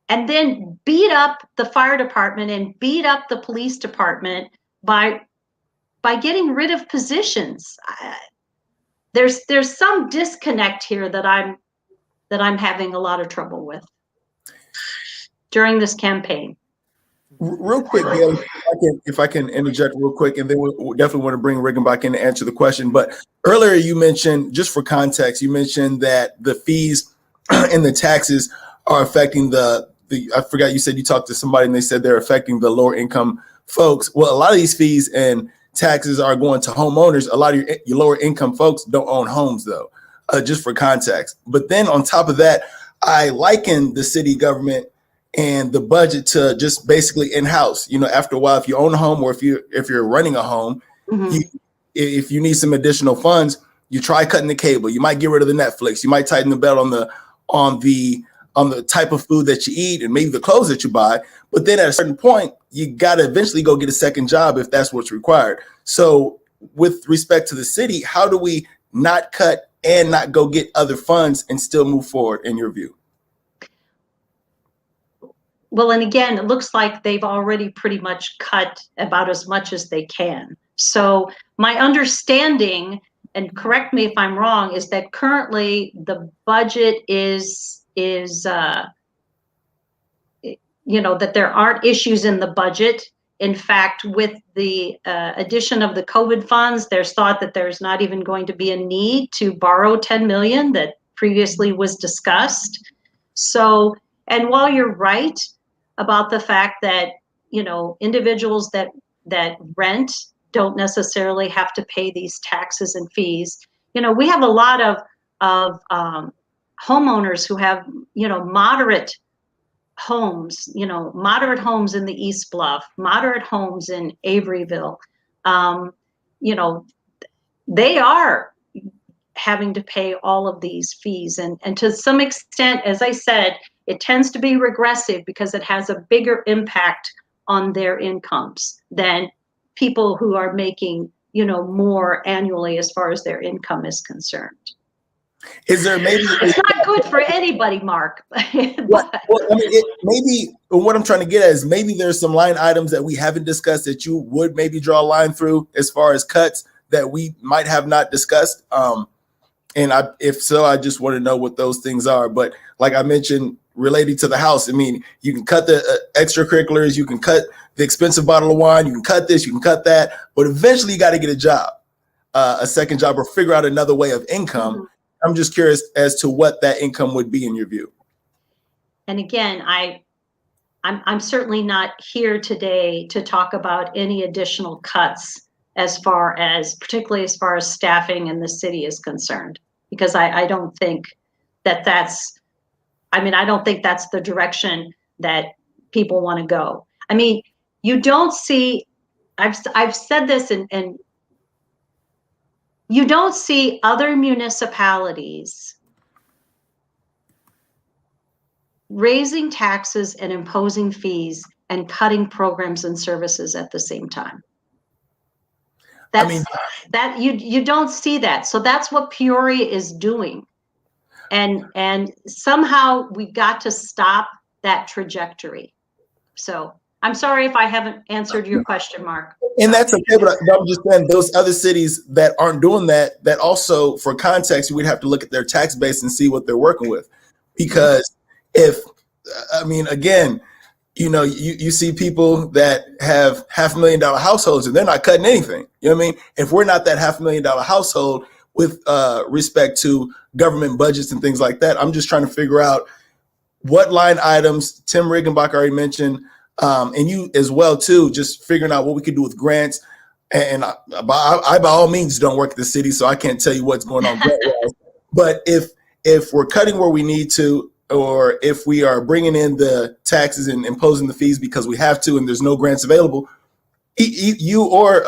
and then beat up the fire department and beat up the police department by getting rid of positions. There's some disconnect here that I'm having a lot of trouble with during this campaign. Real quick, Gale, if I can interject real quick, and then we'll definitely want to bring Riggenbach in to answer the question. But earlier you mentioned, just for context, you mentioned that the fees and the taxes are affecting I forgot, you said you talked to somebody and they said they're affecting the lower income folks. Well, a lot of these fees and taxes are going to homeowners. A lot of your lower income folks don't own homes though, just for context. But then on top of that, I liken the city government and the budget to just basically in-house. After a while, if you own a home or if you're running a home, if you need some additional funds, You try cutting the cable. You might get rid of the Netflix. You might tighten the belt on the type of food that you eat and maybe the clothes that you buy. But then at a certain point, you got to eventually go get a second job if that's what's required. So with respect to the city, how do we not cut and not go get other funds and still move forward in your view? Well, and again, it looks like they've already pretty much cut about as much as they can. So my understanding, and correct me if I'm wrong, is that currently the budget is that there aren't issues in the budget. In fact, with the addition of the COVID funds, there's thought that there's not even going to be a need to borrow 10 million that previously was discussed. So, and while you're right about the fact that, individuals that rent don't necessarily have to pay these taxes and fees, we have a lot of homeowners who have, moderate homes, moderate homes in the East Bluff, moderate homes in Averyville. They are having to pay all of these fees. And to some extent, as I said, it tends to be regressive because it has a bigger impact on their incomes than people who are making, more annually as far as their income is concerned. Is there maybe it's not good for anybody, Mark? Well, maybe what I'm trying to get at is maybe there's some line items that we haven't discussed that you would maybe draw a line through as far as cuts that we might have not discussed. If so, I just want to know what those things are. But like I mentioned, relating to the house, you can cut the extracurriculars, you can cut the expensive bottle of wine, you can cut this, you can cut that, but eventually you got to get a job, a second job, or figure out another way of income. Mm-hmm. I'm just curious as to what that income would be in your view. And again, I'm certainly not here today to talk about any additional cuts particularly as far as staffing in the city is concerned, because I don't think that's the direction that people want to go. You don't see, I've said this, and you don't see other municipalities raising taxes and imposing fees and cutting programs and services at the same time. You don't see that. So that's what Peoria is doing. And somehow we got to stop that trajectory. So I'm sorry if I haven't answered your question, Mark. And that's okay, but I'm just saying those other cities that aren't doing that also, for context, we'd have to look at their tax base and see what they're working with. Because again, you see people that have $500,000 households and they're not cutting anything. You know what I mean? If we're not that $500,000 household with respect to government budgets and things like that, I'm just trying to figure out what line items. Tim Riggenbach already mentioned, and you as well too, just figuring out what we could do with grants. And I by all means don't work at the city, so I can't tell you what's going on grant-wise. But if we're cutting where we need to, or if we are bringing in the taxes and imposing the fees because we have to and there's no grants available, you or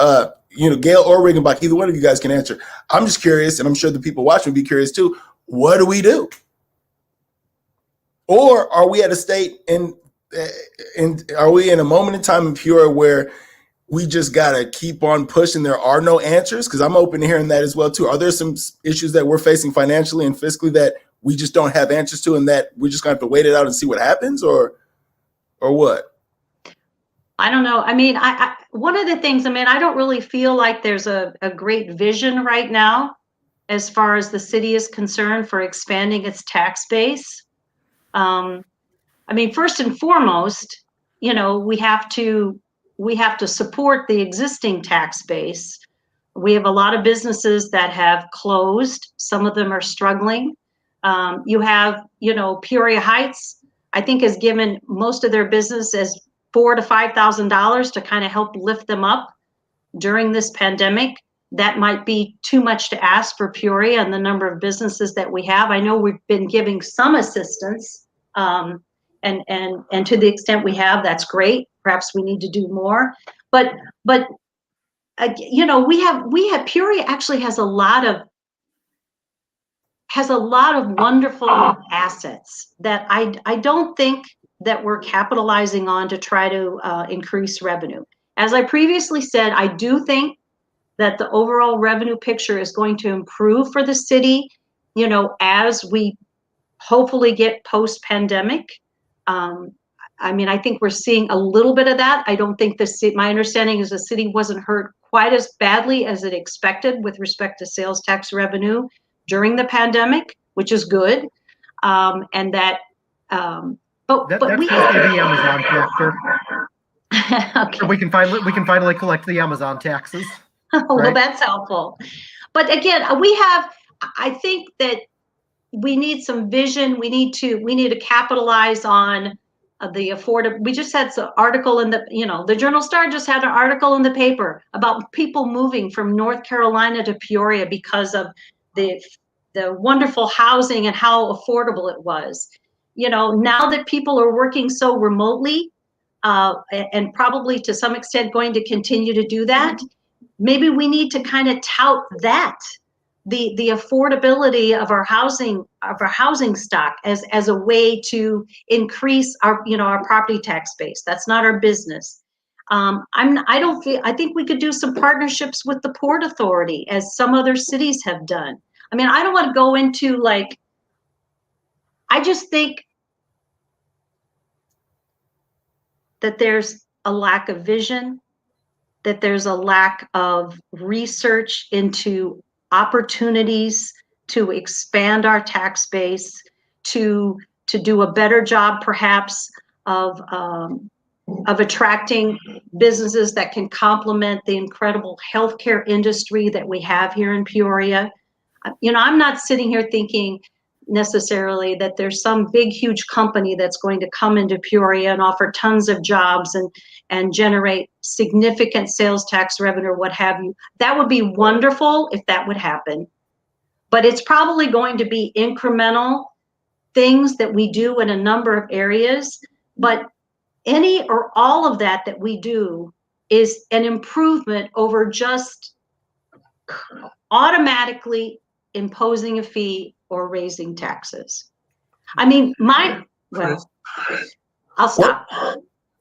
Gale or Riggenbach, either one of you guys can answer. I'm just curious, and I'm sure the people watching will be curious too. What do we do? Or are we at a state and are we in a moment in time in Peoria where we just got to keep on pushing? There are no answers, because I'm open to hearing that as well too. Are there some issues that we're facing financially and fiscally that we just don't have answers to, and that we're just going to have to wait it out and see what happens, or what? I don't know. I one of the things, I don't really feel like there's a great vision right now as far as the city is concerned for expanding its tax base. First and foremost, we have to support the existing tax base. We have a lot of businesses that have closed. Some of them are struggling. You have, Peoria Heights, I think, has given most of their business as $4,000 to $5,000 to kind of help lift them up during this pandemic. That might be too much to ask for Peoria and the number of businesses that we have. I know we've been giving some assistance, and to the extent we have, that's great. Perhaps we need to do more. But we have Peoria actually has a lot of has a lot of wonderful assets that I don't think that we're capitalizing on to try to increase revenue. As I previously said, I do think that the overall revenue picture is going to improve for the city, you know, as we hopefully get post-pandemic. I mean, I think we're seeing a little bit of that. I don't think my understanding is the city wasn't hurt quite as badly as it expected with respect to sales tax revenue during the pandemic, which is good. And that, but That's we supposed to be the Amazon factor. okay. So we can finally collect the Amazon taxes. Well, right? that's helpful. But again, I think that we need some vision. We need to capitalize on the affordable. We just had an article in the Journal Star just had an article in the paper about people moving from North Carolina to Peoria because of the wonderful housing and how affordable it was. You know, now that people are working so remotely, and probably to some extent going to continue to do that, maybe we need to kind of tout that, the affordability of our housing stock as a way to increase our property tax base. That's not our business. I think we could do some partnerships with the Port Authority, as some other cities have done. I mean, I don't want to go into I just think that there's a lack of vision, that there's a lack of research into opportunities to expand our tax base, to do a better job perhaps of attracting businesses that can complement the incredible healthcare industry that we have here in Peoria. You know, I'm not sitting here thinking necessarily that there's some big, huge company that's going to come into Peoria and offer tons of jobs and generate significant sales tax revenue or what have you. That would be wonderful if that would happen. But it's probably going to be incremental things that we do in a number of areas. But any or all of that we do is an improvement over just automatically imposing a fee or raising taxes. I mean, I'll stop.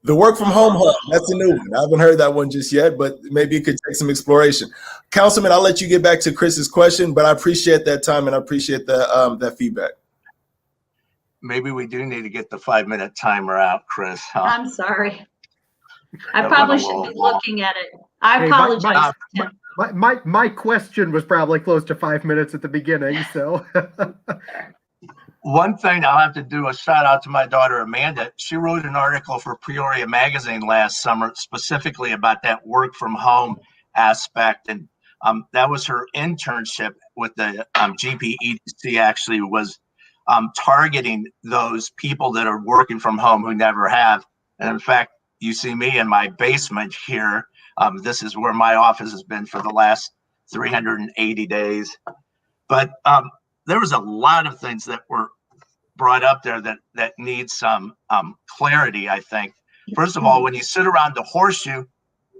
The work from home hub, that's a new one. I haven't heard that one just yet, but maybe it could take some exploration. Councilman, I'll let you get back to Chris's question, but I appreciate that time and I appreciate that feedback. Maybe we do need to get the 5-minute timer out, Chris. Huh? I'm sorry. I probably should be looking at it. I apologize. My question was probably close to 5 minutes at the beginning, so. One thing I'll have to do a shout out to my daughter, Amanda. She wrote an article for Peoria Magazine last summer, specifically about that work from home aspect. And that was her internship with the GPEDC, actually was targeting those people that are working from home who never have. And in fact, you see me in my basement here. This is where my office has been for the last 380 days. But there was a lot of things that were brought up there that need some clarity, I think. First of all, when you sit around the horseshoe,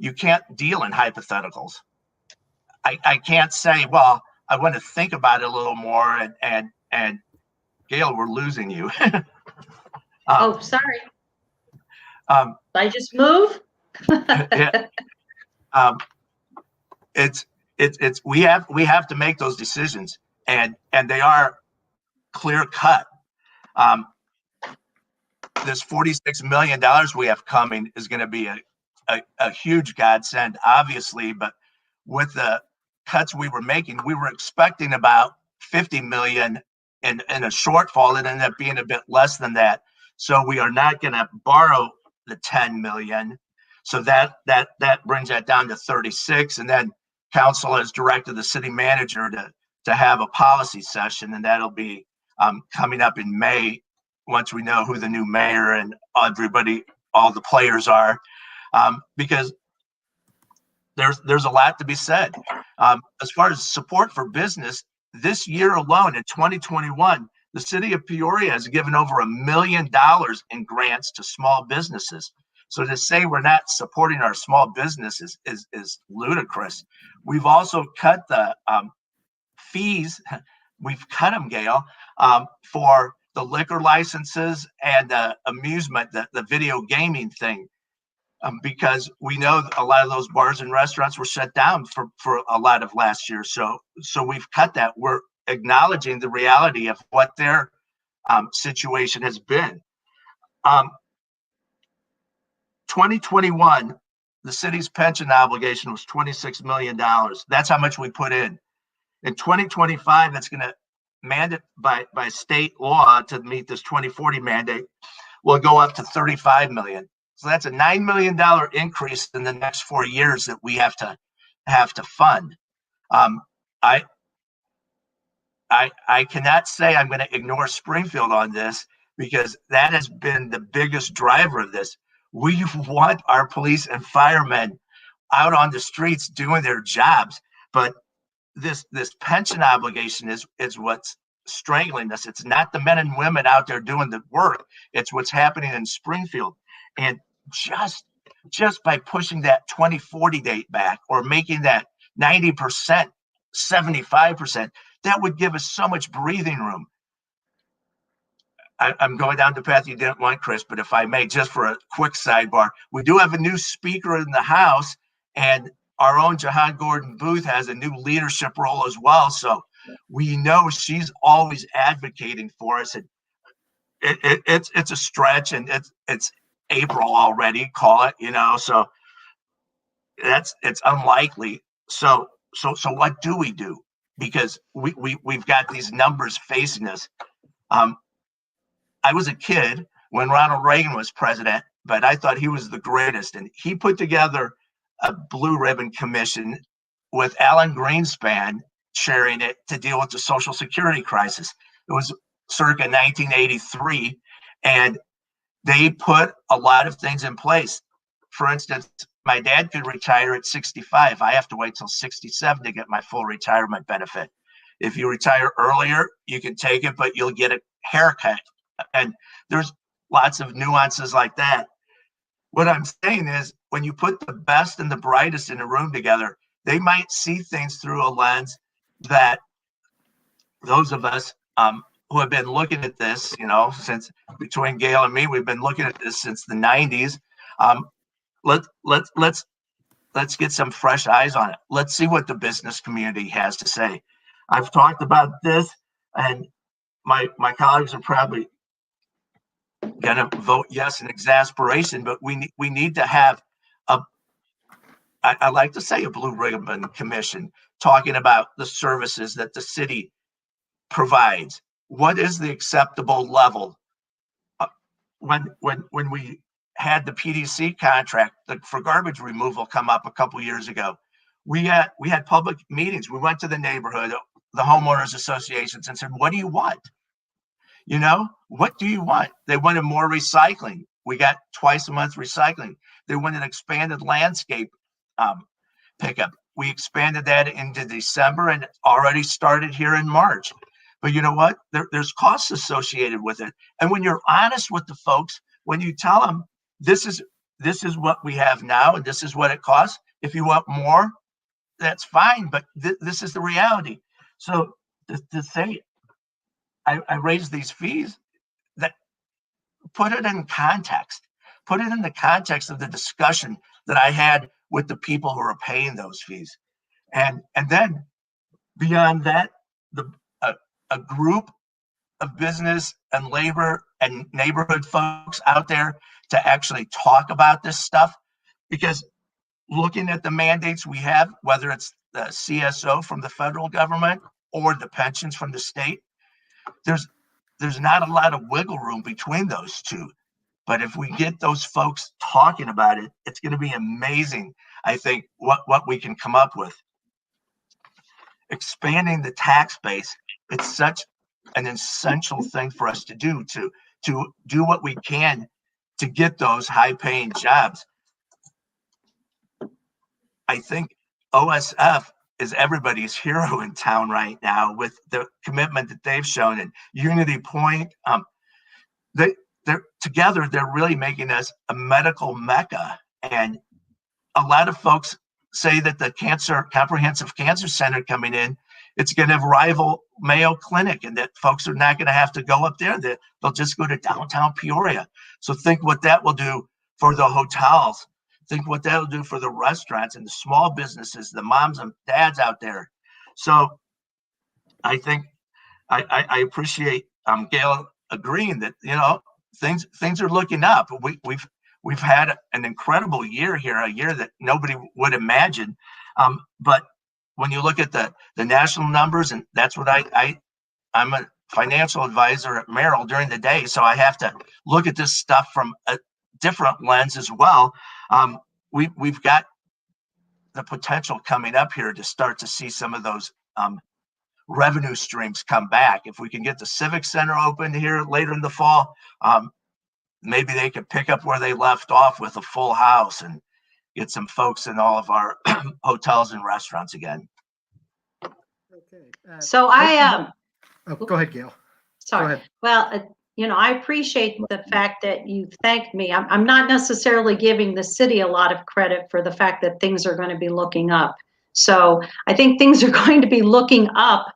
you can't deal in hypotheticals. I can't say, well, I want to think about it a little more, and Gale, we're losing you. Oh, sorry. Did I just move? Yeah. We have to make those decisions, and they are clear cut. This $46 million we have coming is going to be a huge godsend, obviously, but with the cuts we were making, we were expecting about 50 million in a shortfall. It ended up being a bit less than that. So we are not going to borrow the 10 million. So that brings that down to 36. And then council has directed the city manager to have a policy session, and that'll be coming up in May, once we know who the new mayor and all the players are, because there's a lot to be said. As far as support for business, this year alone in 2021, the city of Peoria has given over $1 million in grants to small businesses. So to say we're not supporting our small businesses is ludicrous. We've also cut the fees we've cut them, Gale, for the liquor licenses and the amusement, the video gaming thing, because we know a lot of those bars and restaurants were shut down for a lot of last year. So we've cut that. We're acknowledging the reality of what their situation has been. 2021, the city's pension obligation was $26 million. That's how much we put in. In 2025, that's going to mandate by state law to meet this 2040 mandate will go up to 35 million. So that's a $9 million increase in the next 4 years that we have to fund. I cannot say I'm going to ignore Springfield on this, because that has been the biggest driver of this. We want our police and firemen out on the streets doing their jobs, but this pension obligation is what's strangling us. It's not the men and women out there doing the work. It's what's happening in Springfield. And just by pushing that 2040 date back, or making that 90%, 75%, that would give us so much breathing room. I'm going down the path you didn't want, Chris, but if I may, just for a quick sidebar, we do have a new speaker in the House, and our own Jahan Gordon Booth has a new leadership role as well. So we know she's always advocating for us. And it's a stretch, and it's April already, call it, so it's unlikely. So what do we do? Because we've got these numbers facing us. I was a kid when Ronald Reagan was president, but I thought he was the greatest. And he put together a blue ribbon commission with Alan Greenspan chairing it to deal with the Social Security crisis. It was circa 1983. And they put a lot of things in place. For instance, my dad could retire at 65. I have to wait till 67 to get my full retirement benefit. If you retire earlier, you can take it, but you'll get a haircut. And there's lots of nuances like that. What I'm saying is, when you put the best and the brightest in a room together, they might see things through a lens that those of us who have been looking at this, since between Gale and me, we've been looking at this since the 90s. Let's get some fresh eyes on it. Let's see what the business community has to say. I've talked about this, and my colleagues are probably going to vote yes in exasperation, but we need to have I like to say a blue ribbon commission talking about the services that the city provides. What is the acceptable level? When we had the PDC contract for garbage removal come up a couple years ago, we had public meetings. We went to the neighborhood, the homeowners associations, and said, what do you want? What do you want? They wanted more recycling. We got twice a month recycling. They wanted an expanded landscape pickup. We expanded that into December, and already started here in March. But you know what? There's costs associated with it. And when you're honest with the folks, when you tell them this is what we have now and this is what it costs, if you want more, that's fine. But this is the reality. So to say I raise these fees, that put it in context. Put it in the context of the discussion that I had with the people who are paying those fees. And then beyond that, a group of business and labor and neighborhood folks out there to actually talk about this stuff. Because looking at the mandates we have, whether it's the CSO from the federal government or the pensions from the state, there's not a lot of wiggle room between those two. But if we get those folks talking about it, it's going to be amazing, I think, what we can come up with. Expanding the tax base, it's such an essential thing for us to do what we can to get those high-paying jobs. I think OSF is everybody's hero in town right now with the commitment that they've shown. And Unity Point, they're together, they're really making us a medical mecca. And a lot of folks say that the comprehensive cancer center coming in it's going to rival Mayo Clinic, and that folks are not going to have to go up there. They'll just go to downtown Peoria. So think what that will do for the hotels. Think what that'll do for the restaurants and the small businesses, the moms and dads out there. So I think I appreciate Gale agreeing that, you know, things are looking up. We've had an incredible year here, a year that nobody would imagine. But when you look at the national numbers, and that's what I'm a financial advisor at Merrill during the day, so I have to look at this stuff from a different lens as well. We've got the potential coming up here to start to see some of those revenue streams come back. If we can get the Civic Center open here later in the fall, maybe they could pick up where they left off with a full house and get some folks in all of our hotels and restaurants again. Okay. So Go ahead, Gale. sorry. Go ahead. Well, you know, I appreciate the fact that you've thanked me. I'm not necessarily giving the city a lot of credit for the fact that things are going to be looking up. So I think things are going to be looking up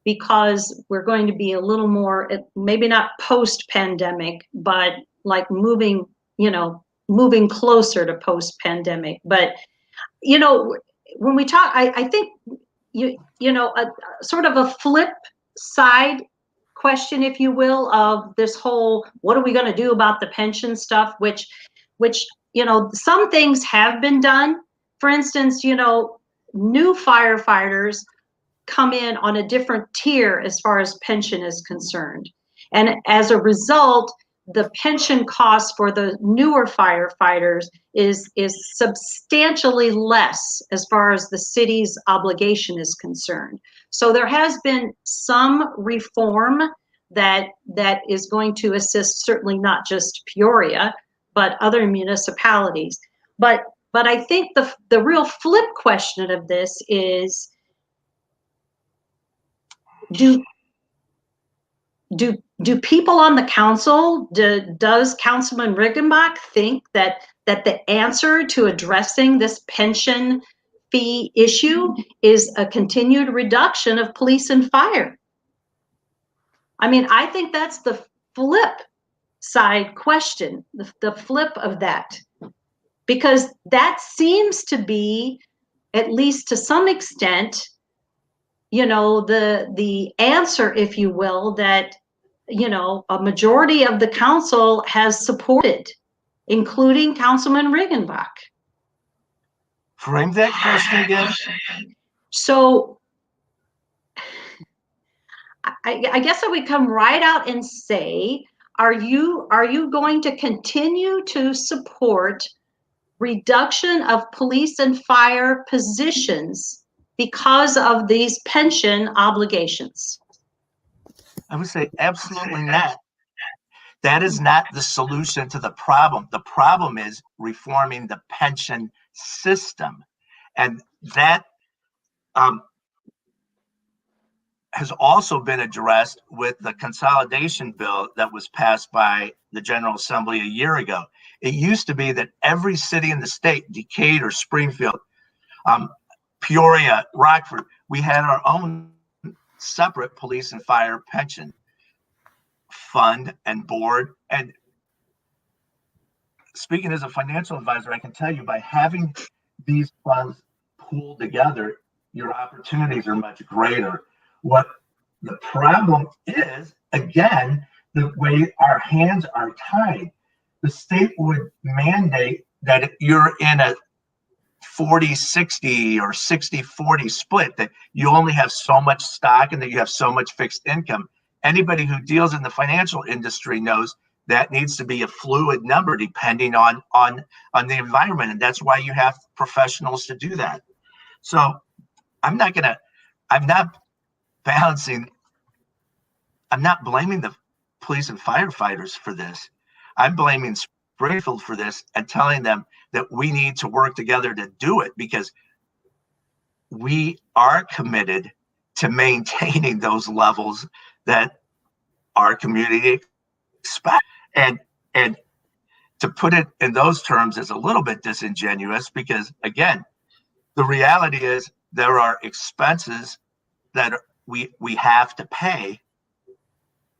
because we're going to be a little more, maybe not post-pandemic, but like moving closer to post-pandemic. But, you know, when we talk, I think, you know, a sort of a flip side question, if you will, of this whole, what are we going to do about the pension stuff, which, you know, some things have been done. For instance, you know, new firefighters come in on a different tier as far as pension is concerned. And as a result, the pension cost for the newer firefighters is substantially less as far as the city's obligation is concerned. So there has been some reform that is going to assist, certainly not just Peoria, but other municipalities. But I think the real flip question of this is, do people on the council, does Councilman Riggenbach think that the answer to addressing this pension fee issue is a continued reduction of police and fire? I mean, I think that's the flip side question, the flip of that, because that seems to be, at least to some extent, you know, the answer, if you will, that, you know, a majority of the council has supported, including Councilman Riggenbach. Frame that question again. So I guess I would come right out and say, are you going to continue to support reduction of police and fire positions because of these pension obligations? I would say absolutely not. That is not the solution to the problem. The problem is reforming the pension system. And that has also been addressed with the consolidation bill that was passed by the General Assembly a year ago. It used to be that every city in the state, Decatur, Springfield, Peoria, Rockford, we had our own separate police and fire pension fund and board. And speaking as a financial advisor, I can tell you, by having these funds pooled together, your opportunities are much greater. What the problem is, again, the way our hands are tied. The state would mandate that if you're in a 40-60 or 60-40 split, that you only have so much stock and that you have so much fixed income. Anybody who deals in the financial industry knows that needs to be a fluid number depending on the environment. And that's why you have professionals to do that. So I'm not blaming the police and firefighters for this. I'm blaming Springfield for this and telling them that we need to work together to do it, because we are committed to maintaining those levels that our community expects. And to put it in those terms is a little bit disingenuous, because again, the reality is there are expenses that we have to pay,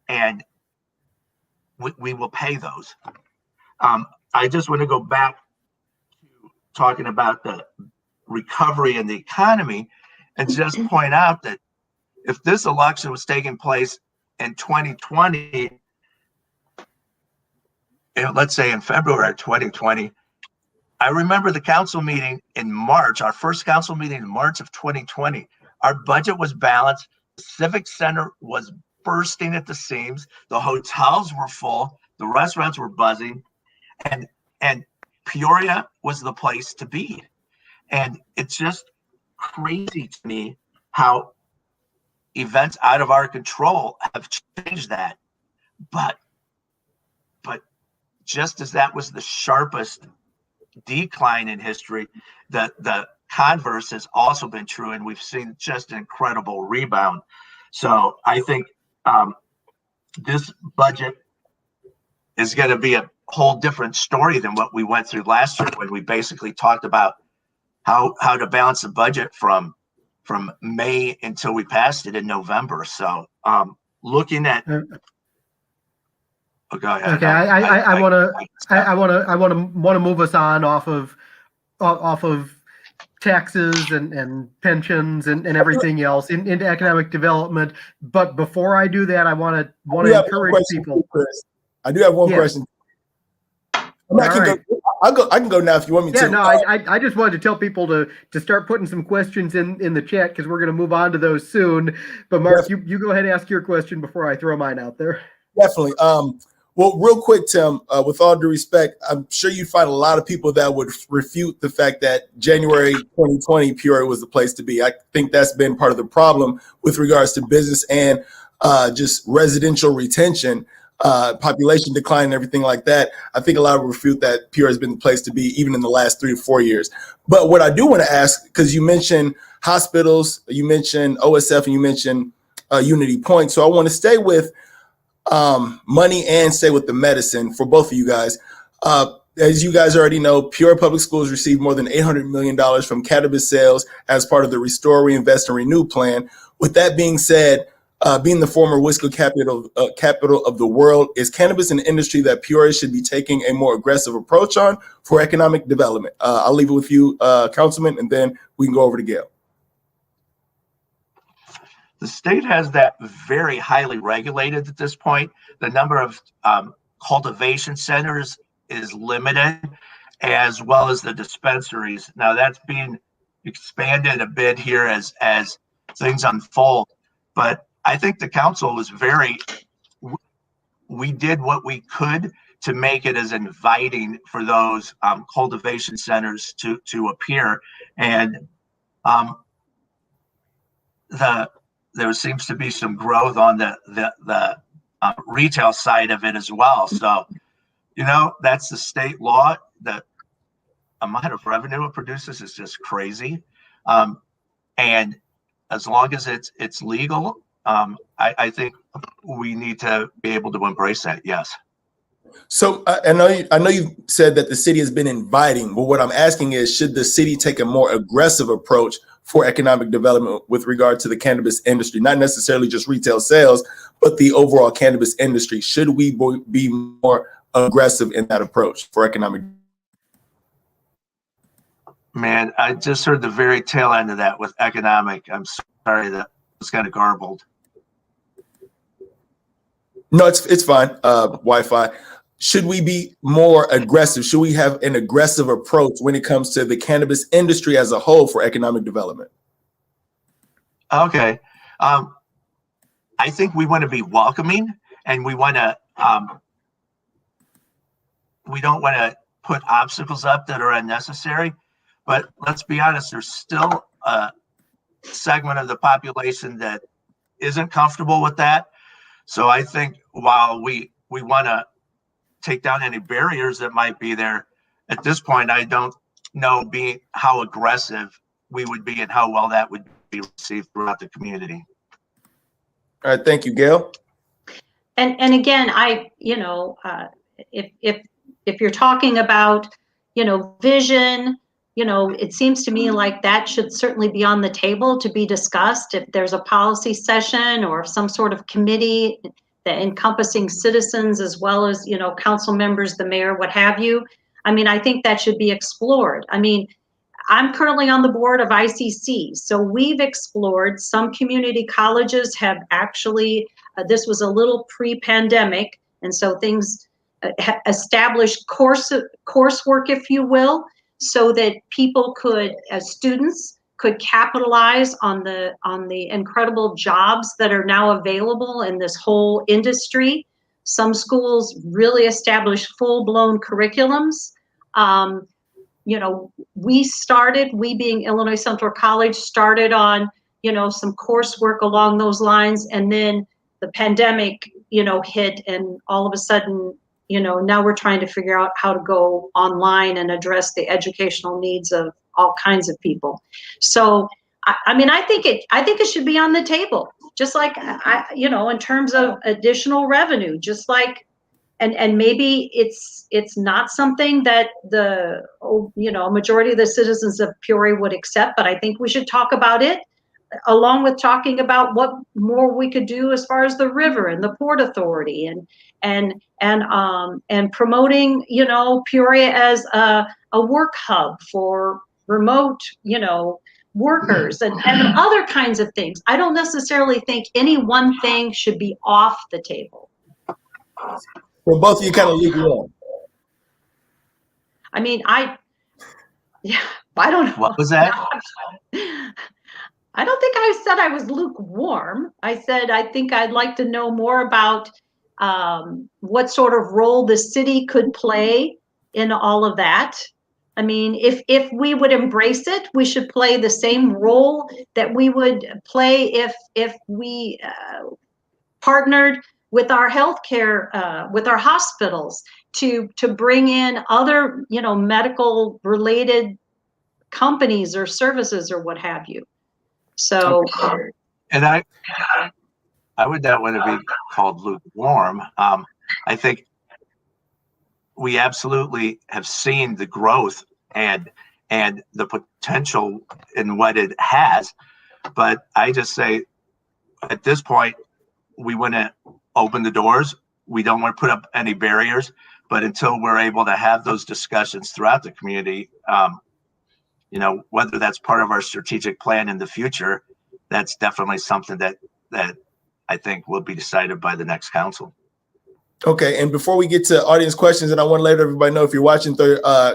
and we will pay those. I just want to go back to talking about the recovery in the economy and just point out that if this election was taking place in 2020, let's say in February 2020, I remember the council meeting in March, our first council meeting in March of 2020. Our budget was balanced. The Civic Center was bursting at the seams. The hotels were full. The restaurants were buzzing. And Peoria was the place to be. And it's just crazy to me how events out of our control have changed that. But just as that was the sharpest decline in history, the converse has also been true, and we've seen just an incredible rebound. So I think this budget is going to be a whole different story than what we went through last year, when we basically talked about how to balance the budget from May until we passed it in November. So looking at go ahead. Okay, I want to move us on off of taxes and pensions and everything else into economic development. But before I do that, I want to encourage people. I do have one question. I can go now if you want me to. Yeah, no, I just wanted to tell people to start putting some questions in the chat, because we're going to move on to those soon. But Mark, you go ahead and ask your question before I throw mine out there. Definitely. Well, real quick, Tim, with all due respect, I'm sure you'd find a lot of people that would refute the fact that January 2020 Peoria was the place to be. I think that's been part of the problem with regards to business and just residential retention, population decline and everything like that. I think a lot of refute that Peoria has been the place to be even in the last 3 to 4 years. But what I do want to ask, because you mentioned hospitals, you mentioned OSF, and you mentioned Unity Point. So I want to stay with money and stay with the medicine for both of you guys. As you guys already know, Peoria Public Schools received more than $800 million from cannabis sales as part of the Restore, Reinvest, and Renew plan. With that being said, being the former whiskey capital of the world, is cannabis an industry that Peoria should be taking a more aggressive approach on for economic development? I'll leave it with you, Councilman, and then we can go over to Gale. The state has that very highly regulated at this point. The number of cultivation centers is limited, as well as the dispensaries. Now that's being expanded a bit here as things unfold. But I think the council was we did what we could to make it as inviting for those cultivation centers to appear. And there seems to be some growth on the retail side of it as well. So, that's the state law. The amount of revenue it produces is just crazy. And as long as it's legal, I think we need to be able to embrace that. Yes. So I know you said that the city has been inviting, but what I'm asking is, should the city take a more aggressive approach for economic development with regard to the cannabis industry, not necessarily just retail sales, but the overall cannabis industry? Should we be more aggressive in that approach for economic? Man, I just heard the very tail end of that with economic. I'm sorry, that was kind of garbled. No, it's fine. Wi-Fi. Should we be more aggressive? Should we have an aggressive approach when it comes to the cannabis industry as a whole for economic development? Okay. I think we want to be welcoming, and we want to, we don't want to put obstacles up that are unnecessary. But let's be honest, there's still a segment of the population that isn't comfortable with that. So I think while we want to take down any barriers that might be there, at this point, I don't know how aggressive we would be and how well that would be received throughout the community. All right, thank you, Gale. And again, if you're talking about, vision, it seems to me like that should certainly be on the table to be discussed. If there's a policy session or some sort of committee that encompassing citizens as well as, council members, the mayor, what have you. I mean, I think that should be explored. I mean, I'm currently on the board of ICC. So we've explored, some community colleges have actually, this was a little pre-pandemic, and so things established coursework, if you will, so that people could, as students, could capitalize on the incredible jobs that are now available in this whole industry. Some schools really established full-blown curriculums. We being Illinois Central College started on, some coursework along those lines, and then the pandemic, hit, and all of a sudden, now we're trying to figure out how to go online and address the educational needs of all kinds of people. So, I think it should be on the table, just like, in terms of additional revenue, just like, and maybe it's not something that the, majority of the citizens of Peoria would accept, but I think we should talk about it, along with talking about what more we could do as far as the river and the Port Authority and promoting, Peoria as a work hub for remote, workers and other kinds of things. I don't necessarily think any one thing should be off the table. Well, both of you kind of lukewarm. I mean, I don't know. What was that? I don't think I said I was lukewarm. I said I think I'd like to know more about what sort of role the city could play in all of that. I mean, if we would embrace it, we should play the same role that we would play if we partnered with our healthcare, with our hospitals, to bring in other, medical related companies or services or what have you. So, and I would not want to be called lukewarm. I think we absolutely have seen the growth and the potential in what it has, but I just say at this point we want to open the doors. We don't want to put up any barriers, but until we're able to have those discussions throughout the community, whether that's part of our strategic plan in the future, that's definitely something that I think will be decided by the next council. Okay, and before we get to audience questions, and I want to let everybody know, if you're watching,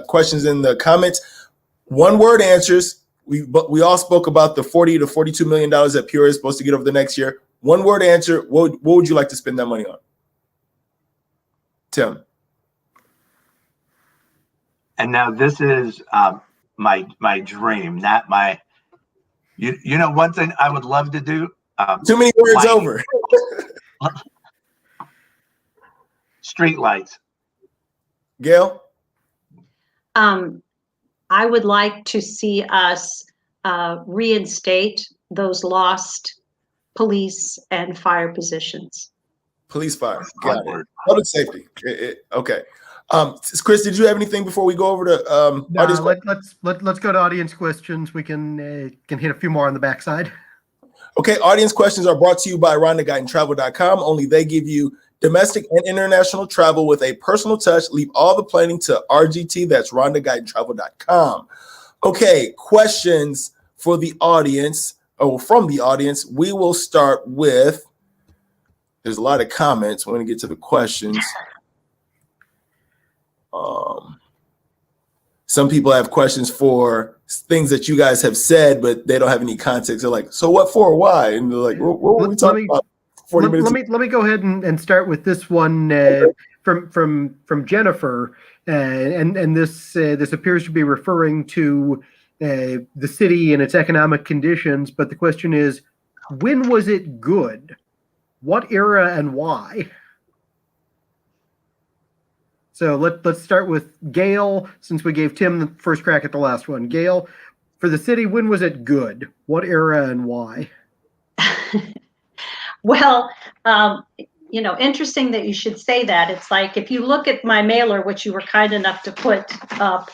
questions in the comments, one-word answers. We all spoke about the $40 to $42 million that Peoria is supposed to get over the next year. One-word answer. What would you like to spend that money on? Tim. And now this is my dream, not my. One thing I would love to do. Too many words over. Street lights. Gale? I would like to see us reinstate those lost police and fire positions. Police, fire. Got it. Public safety. Okay. Chris, did you have anything before we go over to audience? Let's go to audience questions. We can hit a few more on the backside. Okay, audience questions are brought to you by RhondaGuytonTravel.com. Only they give you domestic and international travel with a personal touch. Leave all the planning to RGT. That's RhondaGuytonTravel.com. Okay, questions for the audience, or from the audience. We will start with, there's a lot of comments. We're going to get to the questions. Some people have questions for things that you guys have said, but they don't have any context. They're like, so what for? Why? And they're like, what were we talking about 40 minutes? Let me go ahead and start with this one from Jennifer, and this appears to be referring to the city and its economic conditions. But the question is, when was it good? What era and why? So let's start with Gale, since we gave Tim the first crack at the last one. Gale, for the city, when was it good? What era and why? Well, interesting that you should say that. It's like, if you look at my mailer, which you were kind enough to put up,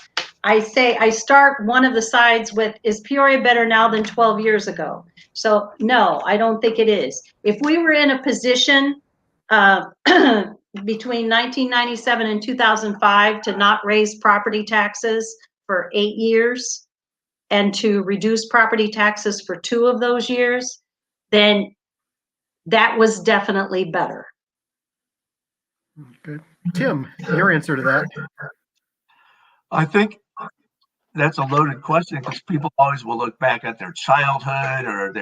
I start one of the sides with, is Peoria better now than 12 years ago? So no, I don't think it is. If we were in a position between 1997 and 2005 to not raise property taxes for 8 years and to reduce property taxes for 2 of those years, then that was definitely better. Good. Tim, your answer to that? I think that's a loaded question because people always will look back at their childhood or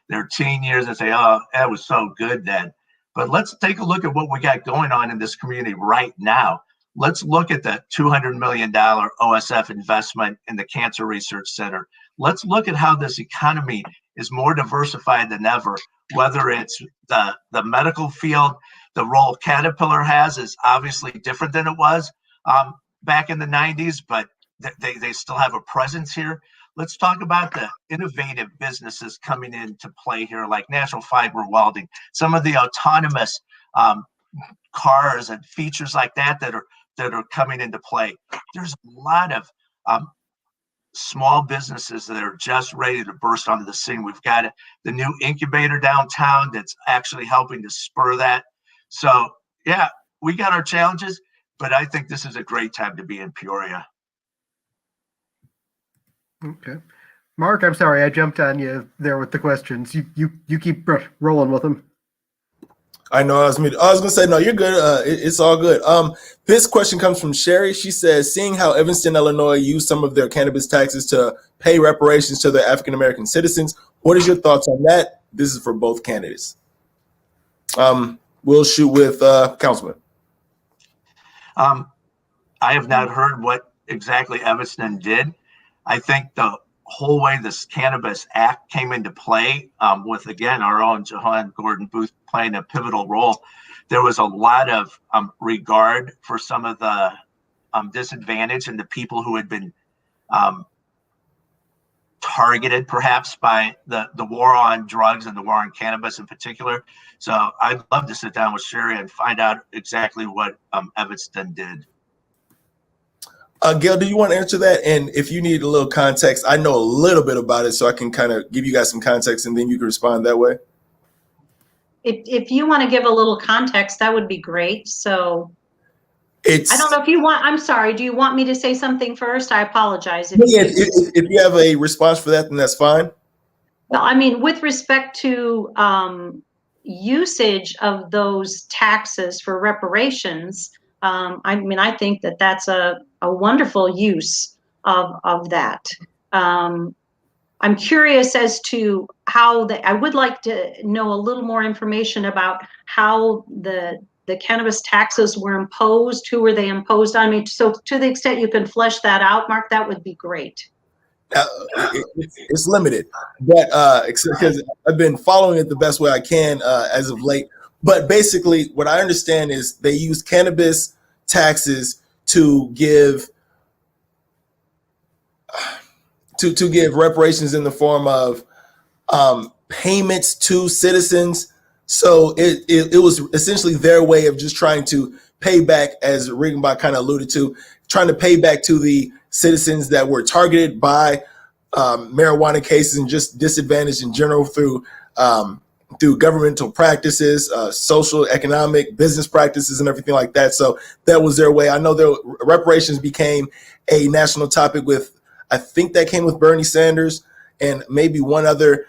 their teen years and say, oh, that was so good then. But let's take a look at what we got going on in this community right now. Let's look at the $200 million OSF investment in the Cancer Research Center. Let's look at how this economy is more diversified than ever, whether it's the medical field. The role Caterpillar has is obviously different than it was back in the 90s, but they still have a presence here. Let's talk about the innovative businesses coming into play here, like Natural Fiber Welding, some of the autonomous cars and features like that are coming into play. There's a lot of small businesses that are just ready to burst onto the scene. We've got the new incubator downtown that's actually helping to spur that. So yeah, we got our challenges, but I think this is a great time to be in Peoria. Okay. Mark, I'm sorry, I jumped on you there with the questions. You keep rolling with them. I know I was going to say, no, you're good. It's all good. This question comes from Sherry. She says, seeing how Evanston, Illinois used some of their cannabis taxes to pay reparations to their African-American citizens, what is your thoughts on that? This is for both candidates. We'll shoot with Councilman. I have not heard what exactly Evanston did. I think the whole way this Cannabis Act came into play, with, again, our own Jahan Gordon Booth playing a pivotal role, there was a lot of regard for some of the disadvantage and the people who had been targeted perhaps by the war on drugs and the war on cannabis in particular. So I'd love to sit down with Sherry and find out exactly what Evanston did. Gale, do you want to answer that? And if you need a little context, I know a little bit about it, so I can kind of give you guys some context, and then you can respond that way. If you want to give a little context, that would be great. So I don't know if you want, I'm sorry, do you want me to say something first? I apologize. If you have a response for that, then that's fine. Well, I mean, with respect to usage of those taxes for reparations, I mean, I think that that's a wonderful use of that. I'm curious as to how I would like to know a little more information about how the cannabis taxes were imposed, who were they imposed on? I mean, so to the extent you can flesh that out, Mark, that would be great. It's limited, but because I've been following it the best way I can as of late. But basically, what I understand is they use cannabis taxes to give reparations in the form of payments to citizens. So it was essentially their way of just trying to pay back, as Riggenbach kind of alluded to, trying to pay back to the citizens that were targeted by marijuana cases and just disadvantaged in general through governmental practices, social, economic, business practices, and everything like that. So that was their way. I know their reparations became a national topic with, I think that came with Bernie Sanders and maybe one other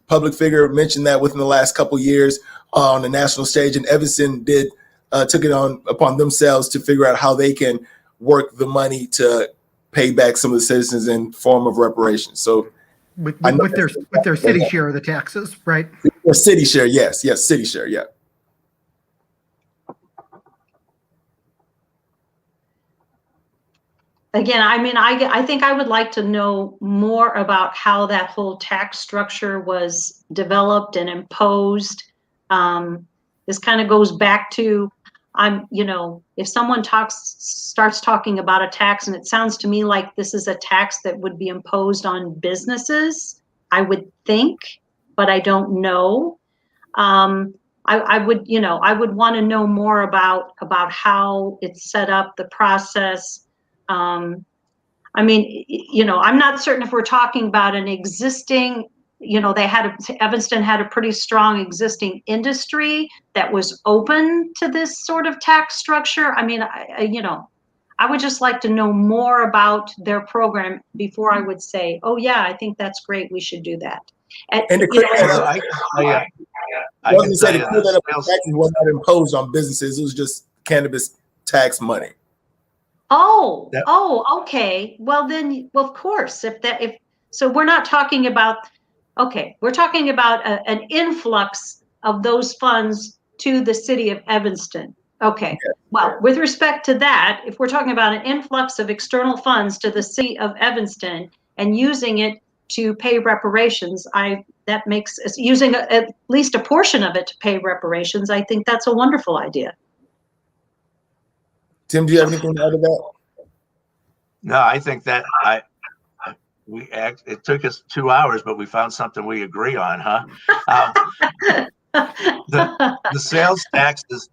public figure mentioned that within the last couple of years on the national stage. And Evanston took it upon themselves to figure out how they can work the money to pay back some of the citizens in form of reparations. So with their city share of the taxes, right? Or city share, yes, city share, yeah. Again, I mean, I think I would like to know more about how that whole tax structure was developed and imposed. This kind of goes back to, if someone starts talking about a tax, and it sounds to me like this is a tax that would be imposed on businesses, I would think, but I don't know. I would want to know more about how it's set up, the process. I mean, you know, I'm not certain if we're talking about an existing, you know, Evanston had a pretty strong existing industry that was open to this sort of tax structure. I mean, you know, I would just like to know more about their program before I would say, oh yeah, I think that's great, we should do that. And to You know, clear that up, I I was can gonna say, tell to you clear that up, the sales, taxes was not imposed on businesses. It was just cannabis tax money. oh, Yep. oh, okay. Well then, well, of course, so we're not talking about, okay, we're talking about an influx of those funds to the city of Evanston. Okay, well, with respect to that, if we're talking about an influx of external funds to the city of Evanston and using it to pay reparations, that makes using at least a portion of it to pay reparations, I think that's a wonderful idea. Tim, do you have anything to add to that? no, I think that it took us 2 hours, but we found something we agree on, huh? The sales taxes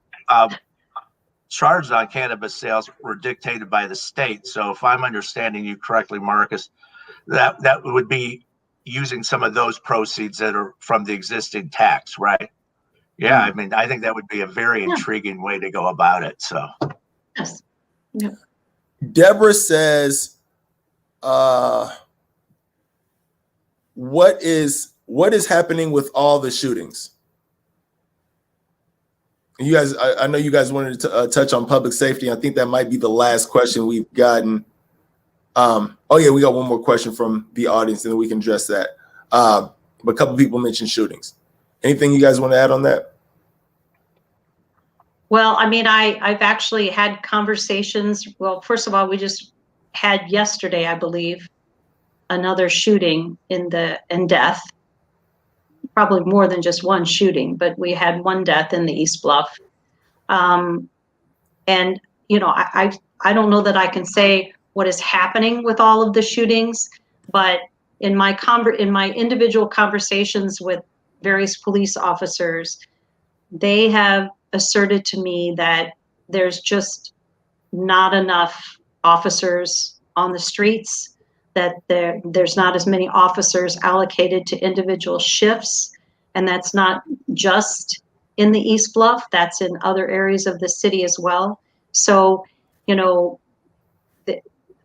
charged on cannabis sales were dictated by the state. So if I'm understanding you correctly, Marcus, that would be using some of those proceeds that are from the existing tax, right? Yeah, I mean, I think that would be a very intriguing way to go about it. So, Yes. Yeah. Deborah says, what is happening with all the shootings? You guys, I know you guys wanted to touch on public safety. I think that might be the last question we've gotten. Oh yeah, we got one more question from the audience, and then we can address that. But a couple people mentioned shootings. Anything you guys want to add on that? Well, I mean, I've actually had conversations. Well, first of all, we just had yesterday, I believe, another shooting in death. Probably more than just one shooting, but we had one death in the East Bluff. And you know, I don't know that I can say what is happening with all of the shootings, but in my individual conversations with various police officers, they have asserted to me that there's just not enough officers on the streets, that there's not as many officers allocated to individual shifts. And that's not just in the East Bluff, that's in other areas of the city as well. So, you know,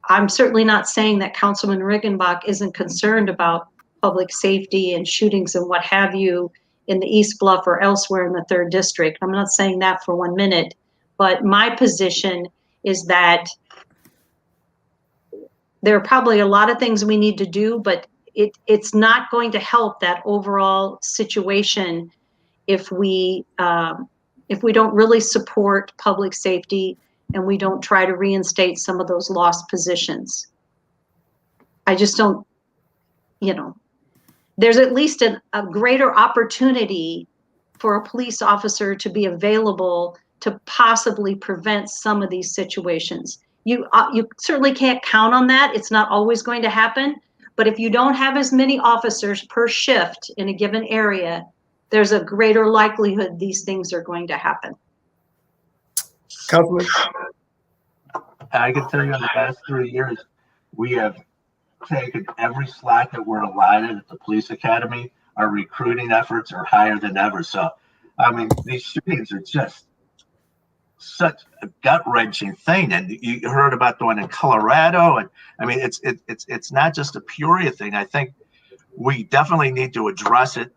I'm certainly not saying that Councilman Riggenbach isn't concerned about public safety and shootings and what have you in the East Bluff or elsewhere in the 3rd District. I'm not saying that for 1 minute, but my position is that there are probably a lot of things we need to do, but it's not going to help that overall situation if we don't really support public safety and we don't try to reinstate some of those lost positions. I just don't, you know, there's at least a greater opportunity for a police officer to be available to possibly prevent some of these situations. You certainly can't count on that. It's not always going to happen. But if you don't have as many officers per shift in a given area, there's a greater likelihood these things are going to happen. Councilman? I can tell you in the past 3 years, we have taken every slot that we're allotted at the police academy. Our recruiting efforts are higher than ever. So, I mean, these shootings are just such a gut-wrenching thing. And you heard about the one in Colorado, and I mean, it's not just a Peoria thing. I think we definitely need to address it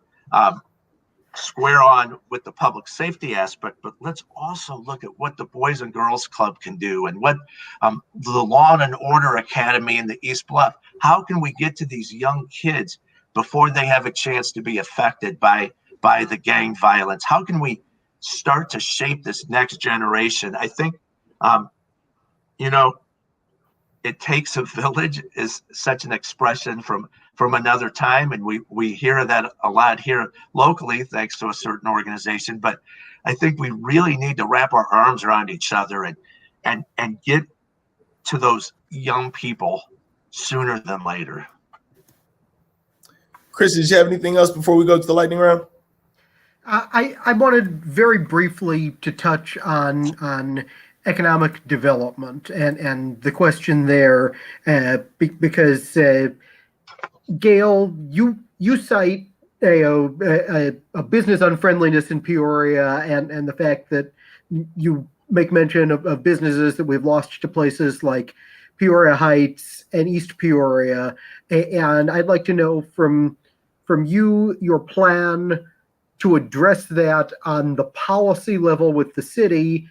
square on with the public safety aspect, but let's also look at what the Boys and Girls Club can do and what the Law and Order Academy in the East Bluff. How can we get to these young kids before they have a chance to be affected by the gang violence? How can we start to shape this next generation? I think, you know, it takes a village is such an expression from another time, and we hear that a lot here locally thanks to a certain organization. But I think we really need to wrap our arms around each other and get to those young people sooner than later. Chris, did you have anything else before we go to the lightning round? I wanted very briefly to touch on economic development and the question there, because Gale, you cite a business unfriendliness in Peoria and the fact that you make mention of businesses that we've lost to places like Peoria Heights and East Peoria. And I'd like to know from you your plan to address that on the policy level with the city.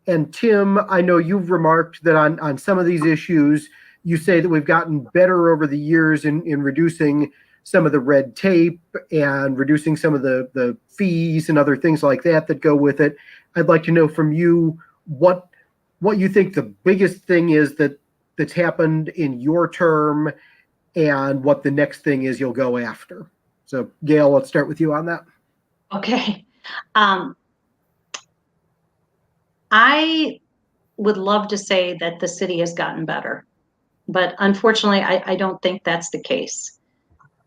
And Tim, I know you've remarked that on some of these issues, you say that we've gotten better over the years in reducing some of the red tape and reducing some of the fees and other things like that that go with it. I'd like to know from you what you think the biggest thing is that's happened in your term and what the next thing is you'll go after. So Gale, let's start with you on that. Okay. I would love to say that the city has gotten better, but unfortunately, I don't think that's the case.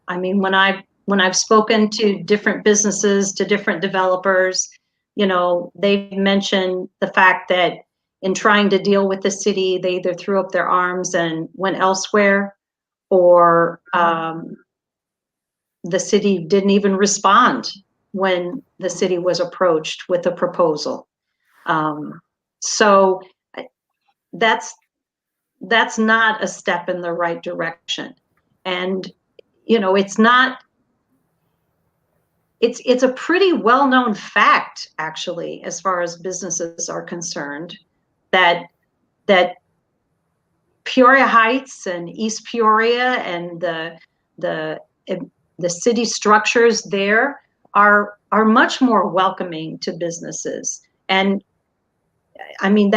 I mean, when I've spoken to different businesses, to different developers, they've mentioned the fact that in trying to deal with the city, they either threw up their arms and went elsewhere, or the city didn't even respond when the city was approached with a proposal. So that's not a step in the right direction. And, it's a pretty well-known fact, actually, as far as businesses are concerned, that Peoria Heights and East Peoria and the city structures there are much more welcoming to businesses. And I mean,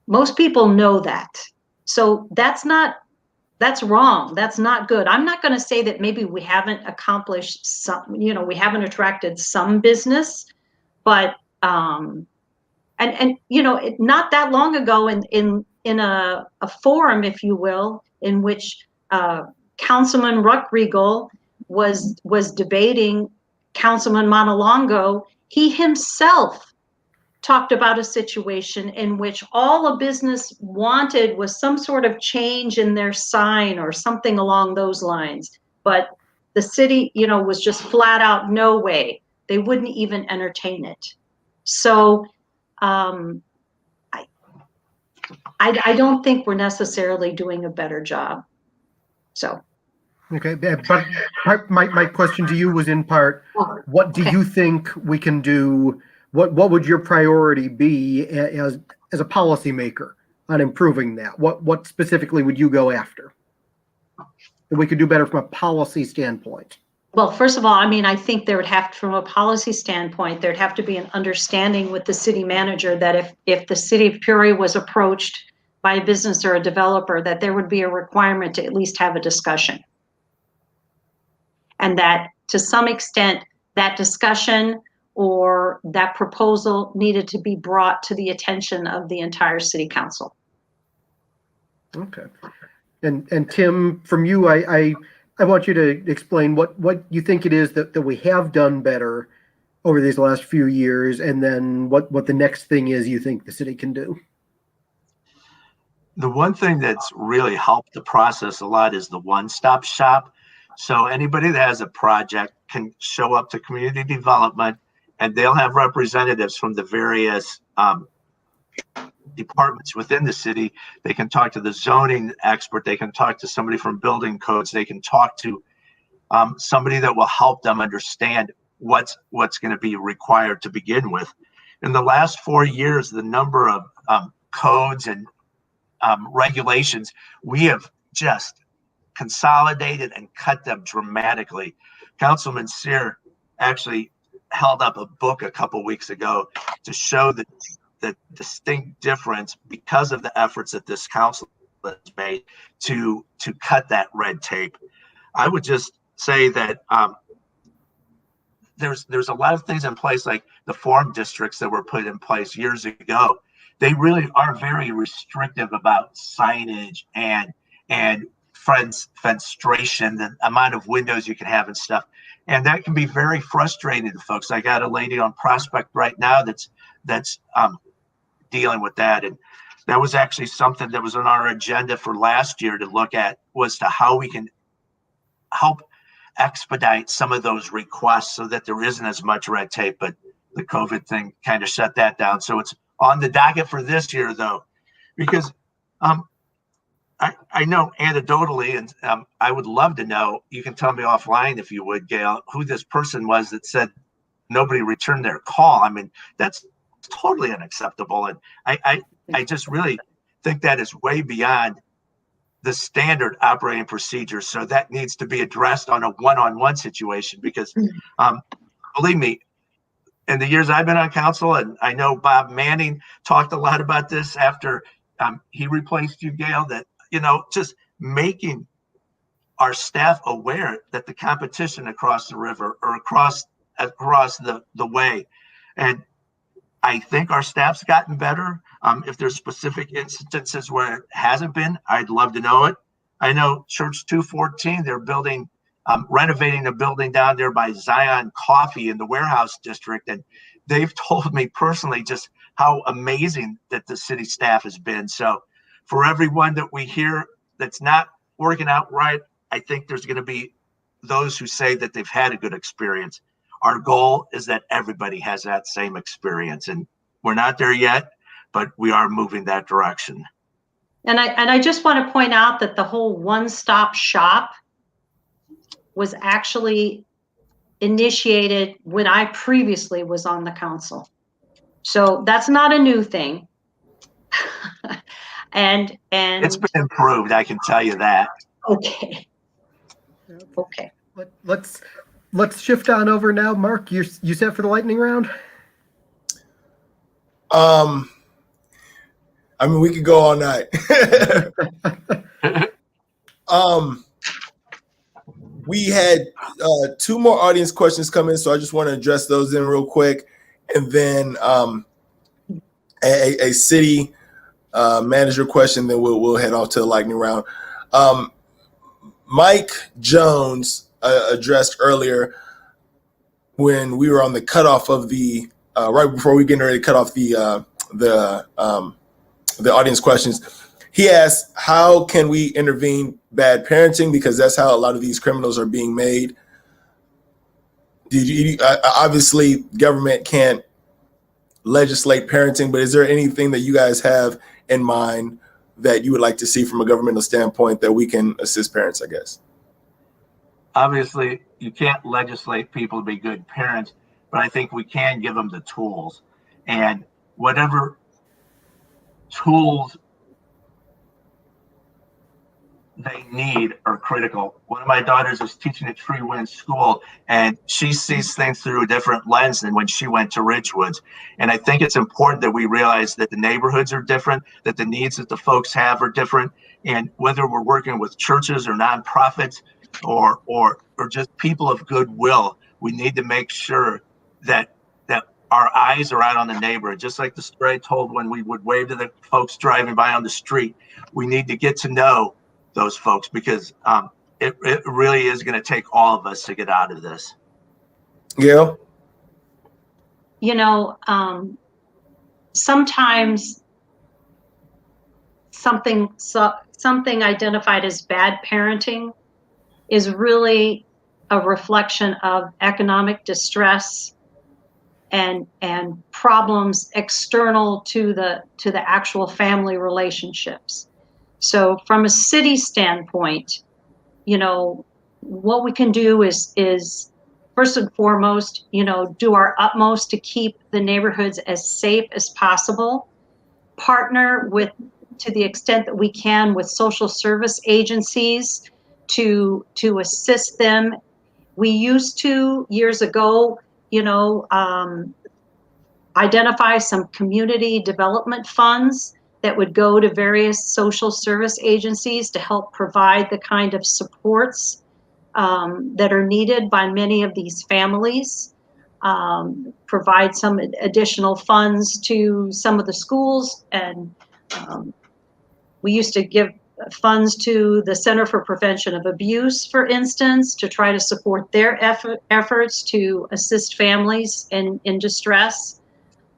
most people know that. So that's wrong. That's not good. I'm not going to say that maybe we haven't accomplished some, we haven't attracted some business, but not that long ago in a forum, if you will, in which Councilman Ruckriegel was debating Councilman Montalongo, he himself talked about a situation in which all a business wanted was some sort of change in their sign or something along those lines. But the city, was just flat out, no way. They wouldn't even entertain it. So I don't think we're necessarily doing a better job. So. Okay, but my question to you was in part, what do you think we can do? What would your priority be as a policymaker on improving that? What specifically would you go after that we could do better from a policy standpoint? Well, first of all, I mean, I think there would have to, from a policy standpoint, there'd have to be an understanding with the city manager that if the city of Peoria was approached by a business or a developer, that there would be a requirement to at least have a discussion. And that to some extent, that discussion or that proposal needed to be brought to the attention of the entire city council. Okay. And Tim, from you, I want you to explain what you think it is that we have done better over these last few years, and then what the next thing is you think the city can do. The one thing that's really helped the process a lot is the one-stop shop. So anybody that has a project can show up to community development, and they'll have representatives from the various departments within the city. They can talk to the zoning expert. They can talk to somebody from building codes. They can talk to somebody that will help them understand what's going to be required to begin with. In the last 4 years, the number of codes and regulations, we have just consolidated and cut them dramatically. Councilman Sear actually held up a book a couple weeks ago to show the distinct difference because of the efforts that this council has made to cut that red tape. I would just say that there's a lot of things in place, like the farm districts that were put in place years ago. They really are very restrictive about signage and fenestration, the amount of windows you can have and stuff. And that can be very frustrating to folks. I got a lady on Prospect right now that's that's dealing with that. And that was actually something that was on our agenda for last year to look at, was to how we can help expedite some of those requests so that there isn't as much red tape. But the COVID thing kind of shut that down. So it's on the docket for this year, though, because I know anecdotally, and I would love to know, you can tell me offline if you would, Gale, who this person was that said nobody returned their call. I mean, that's totally unacceptable. And I just really think that is way beyond the standard operating procedure. So that needs to be addressed on a one-on-one situation, because believe me, in the years I've been on council, and I know Bob Manning talked a lot about this after he replaced you, Gale, that, you know, just making our staff aware that the competition across the river or across the way. And I think our staff's gotten better. If there's specific instances where it hasn't been, I'd love to know it. I know Church 214, they're building, renovating a building down there by Zion Coffee in the warehouse district. And they've told me personally just how amazing that the city staff has been. So for everyone that we hear that's not working out right, I think there's going to be those who say that they've had a good experience. Our goal is that everybody has that same experience, and we're not there yet, but we are moving that direction. And I just want to point out that the whole one-stop shop was actually initiated when I previously was on the council. So that's not a new thing. and it's been improved, I can tell you that. Okay. Okay. Let's shift on over now. Mark, you set for the lightning round? I mean, we could go all night. We had 2 more audience questions come in, so I just want to address those in real quick, and then a city manager question. Then we'll head off to the lightning round. Mike Jones addressed earlier when we were on the cutoff of the right before we getting ready to cut off the audience questions. He asked, how can we intervene bad parenting? Because that's how a lot of these criminals are being made. Obviously, government can't legislate parenting, but is there anything that you guys have in mind that you would like to see from a governmental standpoint that we can assist parents, I guess? Obviously, you can't legislate people to be good parents, but I think we can give them the tools. And whatever tools they need are critical. One of my daughters is teaching at Tree Wind School, and she sees things through a different lens than when she went to Ridgewoods. And I think it's important that we realize that the neighborhoods are different, that the needs that the folks have are different. And whether we're working with churches or nonprofits or just people of goodwill, we need to make sure that our eyes are out on the neighborhood. Just like the story I told when we would wave to the folks driving by on the street, we need to get to know those folks, because it really is going to take all of us to get out of this. Gale? You know, sometimes something identified as bad parenting is really a reflection of economic distress and problems external to the actual family relationships. So from a city standpoint, you know, what we can do is first and foremost, you know, do our utmost to keep the neighborhoods as safe as possible, partner with, to the extent that we can, with social service agencies to assist them. We used to, years ago, you know, identify some community development funds that would go to various social service agencies to help provide the kind of supports that are needed by many of these families, provide some additional funds to some of the schools. And we used to give funds to the Center for Prevention of Abuse, for instance, to try to support their efforts to assist families in distress.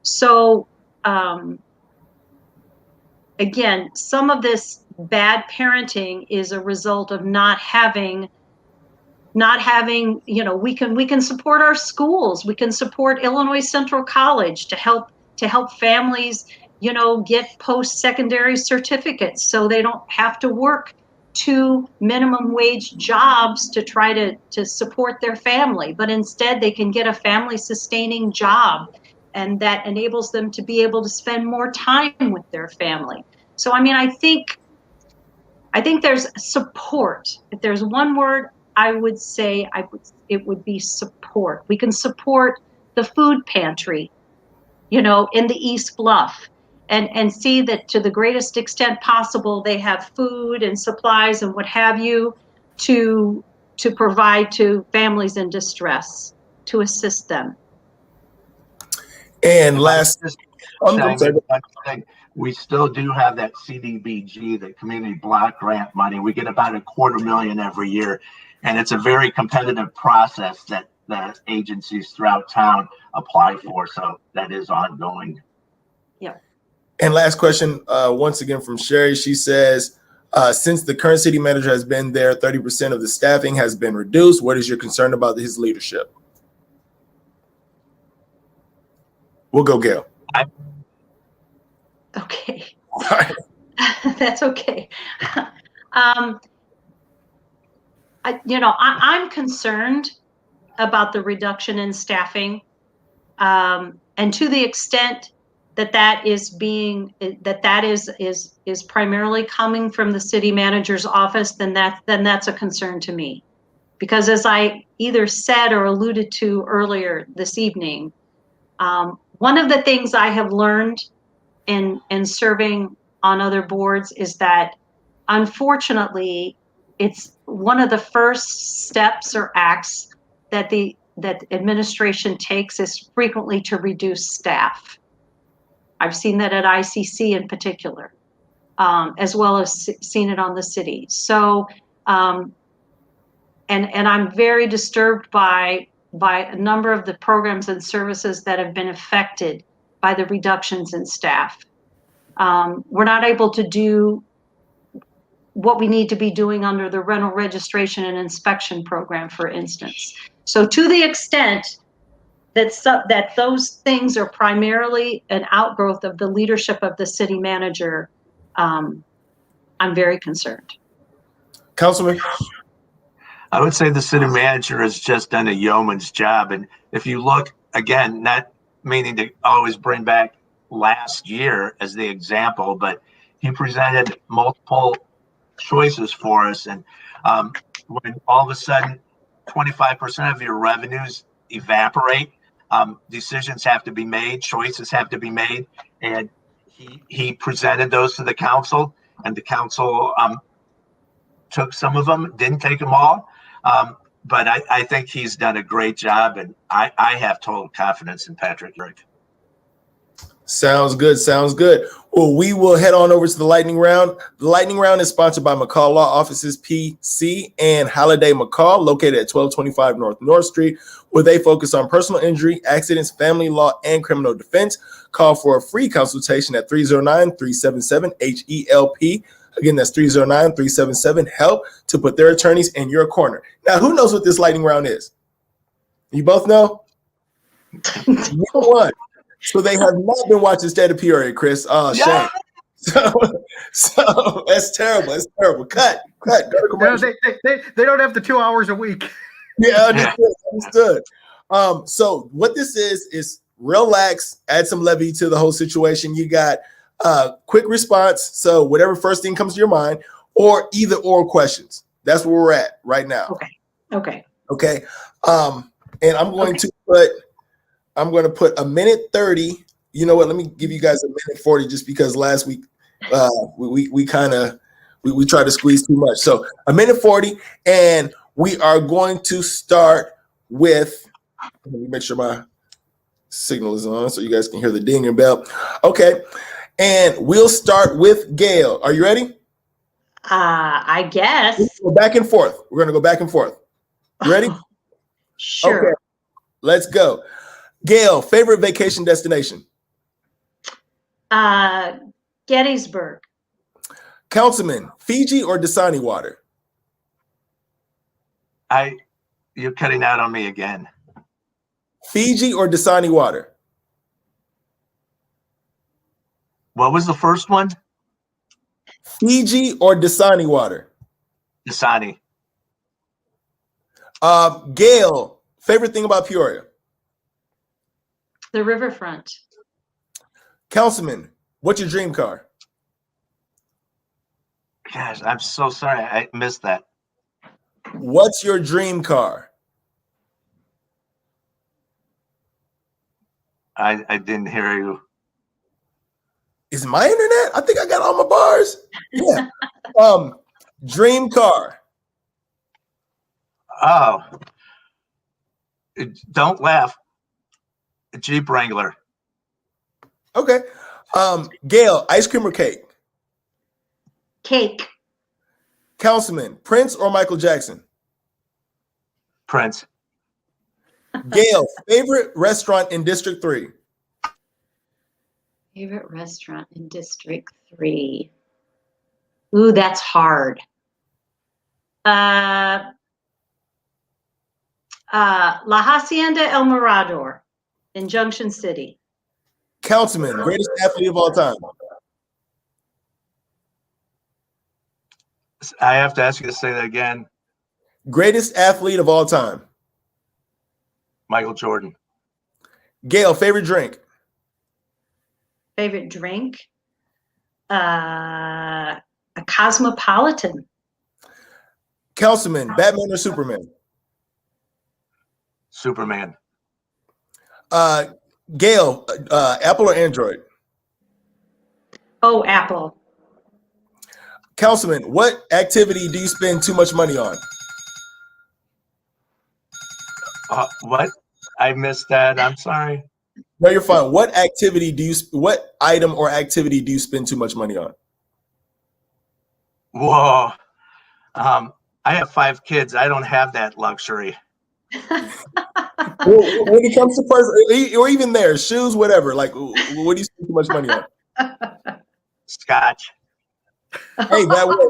So again, some of this bad parenting is a result of not having, you know, we can support our schools, we can support Illinois Central College to help families, you know, get post-secondary certificates so they don't have to work 2 minimum wage jobs to try to support their family, but instead they can get a family sustaining job, and that enables them to be able to spend more time with their family. So I mean, I think there's support. If there's one word I would say, it would be support. We can support the food pantry, you know, in the East Bluff, and see that to the greatest extent possible, they have food and supplies and what have you to provide to families in distress, to assist them. And last, we still do have that CDBG, the Community Block Grant money. We get about $250,000 every year, and it's a very competitive process that agencies throughout town apply for. So that is ongoing. Yeah. And last question, once again from Sherry. She says, since the current city manager has been there, 30% of the staffing has been reduced. What is your concern about his leadership? We'll go, Gale. Okay. All right. That's okay. I'm concerned about the reduction in staffing, and to the extent that is primarily coming from the city manager's office, then that's a concern to me, because as I either said or alluded to earlier this evening, one of the things I have learned in serving on other boards is that, unfortunately, it's one of the first steps or acts that administration takes is frequently to reduce staff. I've seen that at ICC in particular, as well as seen it on the city. So, and I'm very disturbed by a number of the programs and services that have been affected by the reductions in staff. We're not able to do what we need to be doing under the rental registration and inspection program, for instance. So to the extent that those things are primarily an outgrowth of the leadership of the city manager, I'm very concerned. Councilman? I would say the city manager has just done a yeoman's job. And if you look, again, not meaning to always bring back last year as the example, but he presented multiple choices for us. And when all of a sudden 25% of your revenues evaporate, decisions have to be made, choices have to be made. And he presented those to the council, and the council took some of them, didn't take them all. But I think he's done a great job, and I have total confidence in Patrick. Sounds good. Sounds good. Well, we will head on over to the lightning round. The lightning round is sponsored by McCall Law Offices PC and Halliday McCall, located at 1225 North Street, where they focus on personal injury, accidents, family law, and criminal defense. Call for a free consultation at 309-377-HELP. Again, that's 309-377-HELP to put their attorneys in your corner. Now, who knows what this lightning round is? You both know? You won. So they have not been watching State of Peoria, Chris. Oh, shame. So that's terrible. That's terrible. Cut. No, they don't have the 2 hours a week. Yeah, understood. So what this is relax, add some levity to the whole situation. You got quick response. So whatever first thing comes to your mind, or either or questions. That's where we're at right now. Okay. And I'm going to put a minute 30. You know what? Let me give you guys a minute 40, just because last week we tried to squeeze too much. So a minute 40, and we are going to start with. Let me make sure my signal is on so you guys can hear the ding and bell. Okay, and we'll start with Gale. Are you ready? I guess. We'll go back and forth. We're gonna go back and forth. You ready? Sure. Okay. Let's go. Gale, favorite vacation destination? Gettysburg. Councilman, Fiji or Dasani water? You're cutting out on me again. Fiji or Dasani water? What was the first one? Fiji or Dasani water? Dasani. Gale, favorite thing about Peoria? The riverfront. Councilman, what's your dream car? Gosh, I'm so sorry. I missed that. What's your dream car? I didn't hear you. Is my internet? I think I got all my bars. Yeah. Dream car. Oh, don't laugh. Jeep Wrangler. Okay. Gale, ice cream or cake? Cake. Councilman, Prince or Michael Jackson? Prince. Gale, favorite restaurant in District 3? Favorite restaurant in District 3. Ooh, that's hard. La Hacienda El Mirador in Junction City. Councilman, greatest athlete of all time? I have to ask you to say that again. Greatest athlete of all time? Michael Jordan. Gale, favorite drink? Favorite drink? A Cosmopolitan. Councilman, Batman or Superman? Superman. Gale, Apple or Android? Oh, Apple. Councilman, what activity do you spend too much money on? What? I missed that. I'm sorry. No, you're fine. What item or activity do you spend too much money on? Whoa. I have 5 kids. I don't have that luxury. When it comes to person, or even there, shoes, whatever. Like, what do you spend too much money on? Scotch. Hey, that works.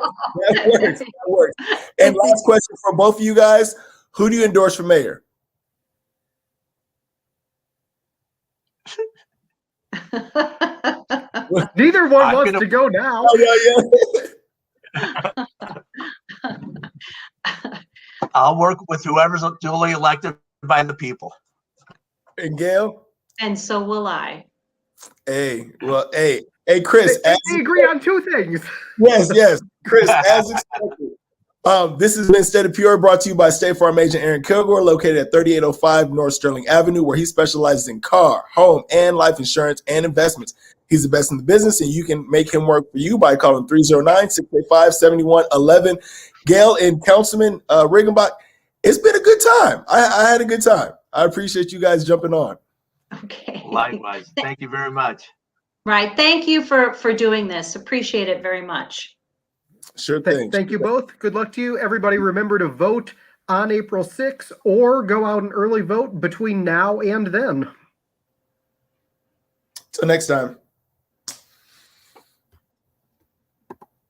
That works. And last question for both of you guys: who do you endorse for mayor? Neither one wants to go now. Oh, yeah. I'll work with whoever's duly elected by the people. And Gale? And so will I. Hey, Chris. They agree on 2 things. Yes, Chris. As expected. This has been State of Peoria, brought to you by State Farm agent Aaron Kaergard, located at 3805 North Sterling Avenue, where he specializes in car, home, and life insurance and investments. He's the best in the business, and you can make him work for you by calling 309-685-7111. Gale and Councilman Rigenbach, it's been a good time. I had a good time. I appreciate you guys jumping on. Okay. Likewise. Thank you very much. Right. Thank you for doing this. Appreciate it very much. Sure thing. Thank you both. Good luck to you. Everybody remember to vote on April 6th or go out and early vote between now and then. Till next time.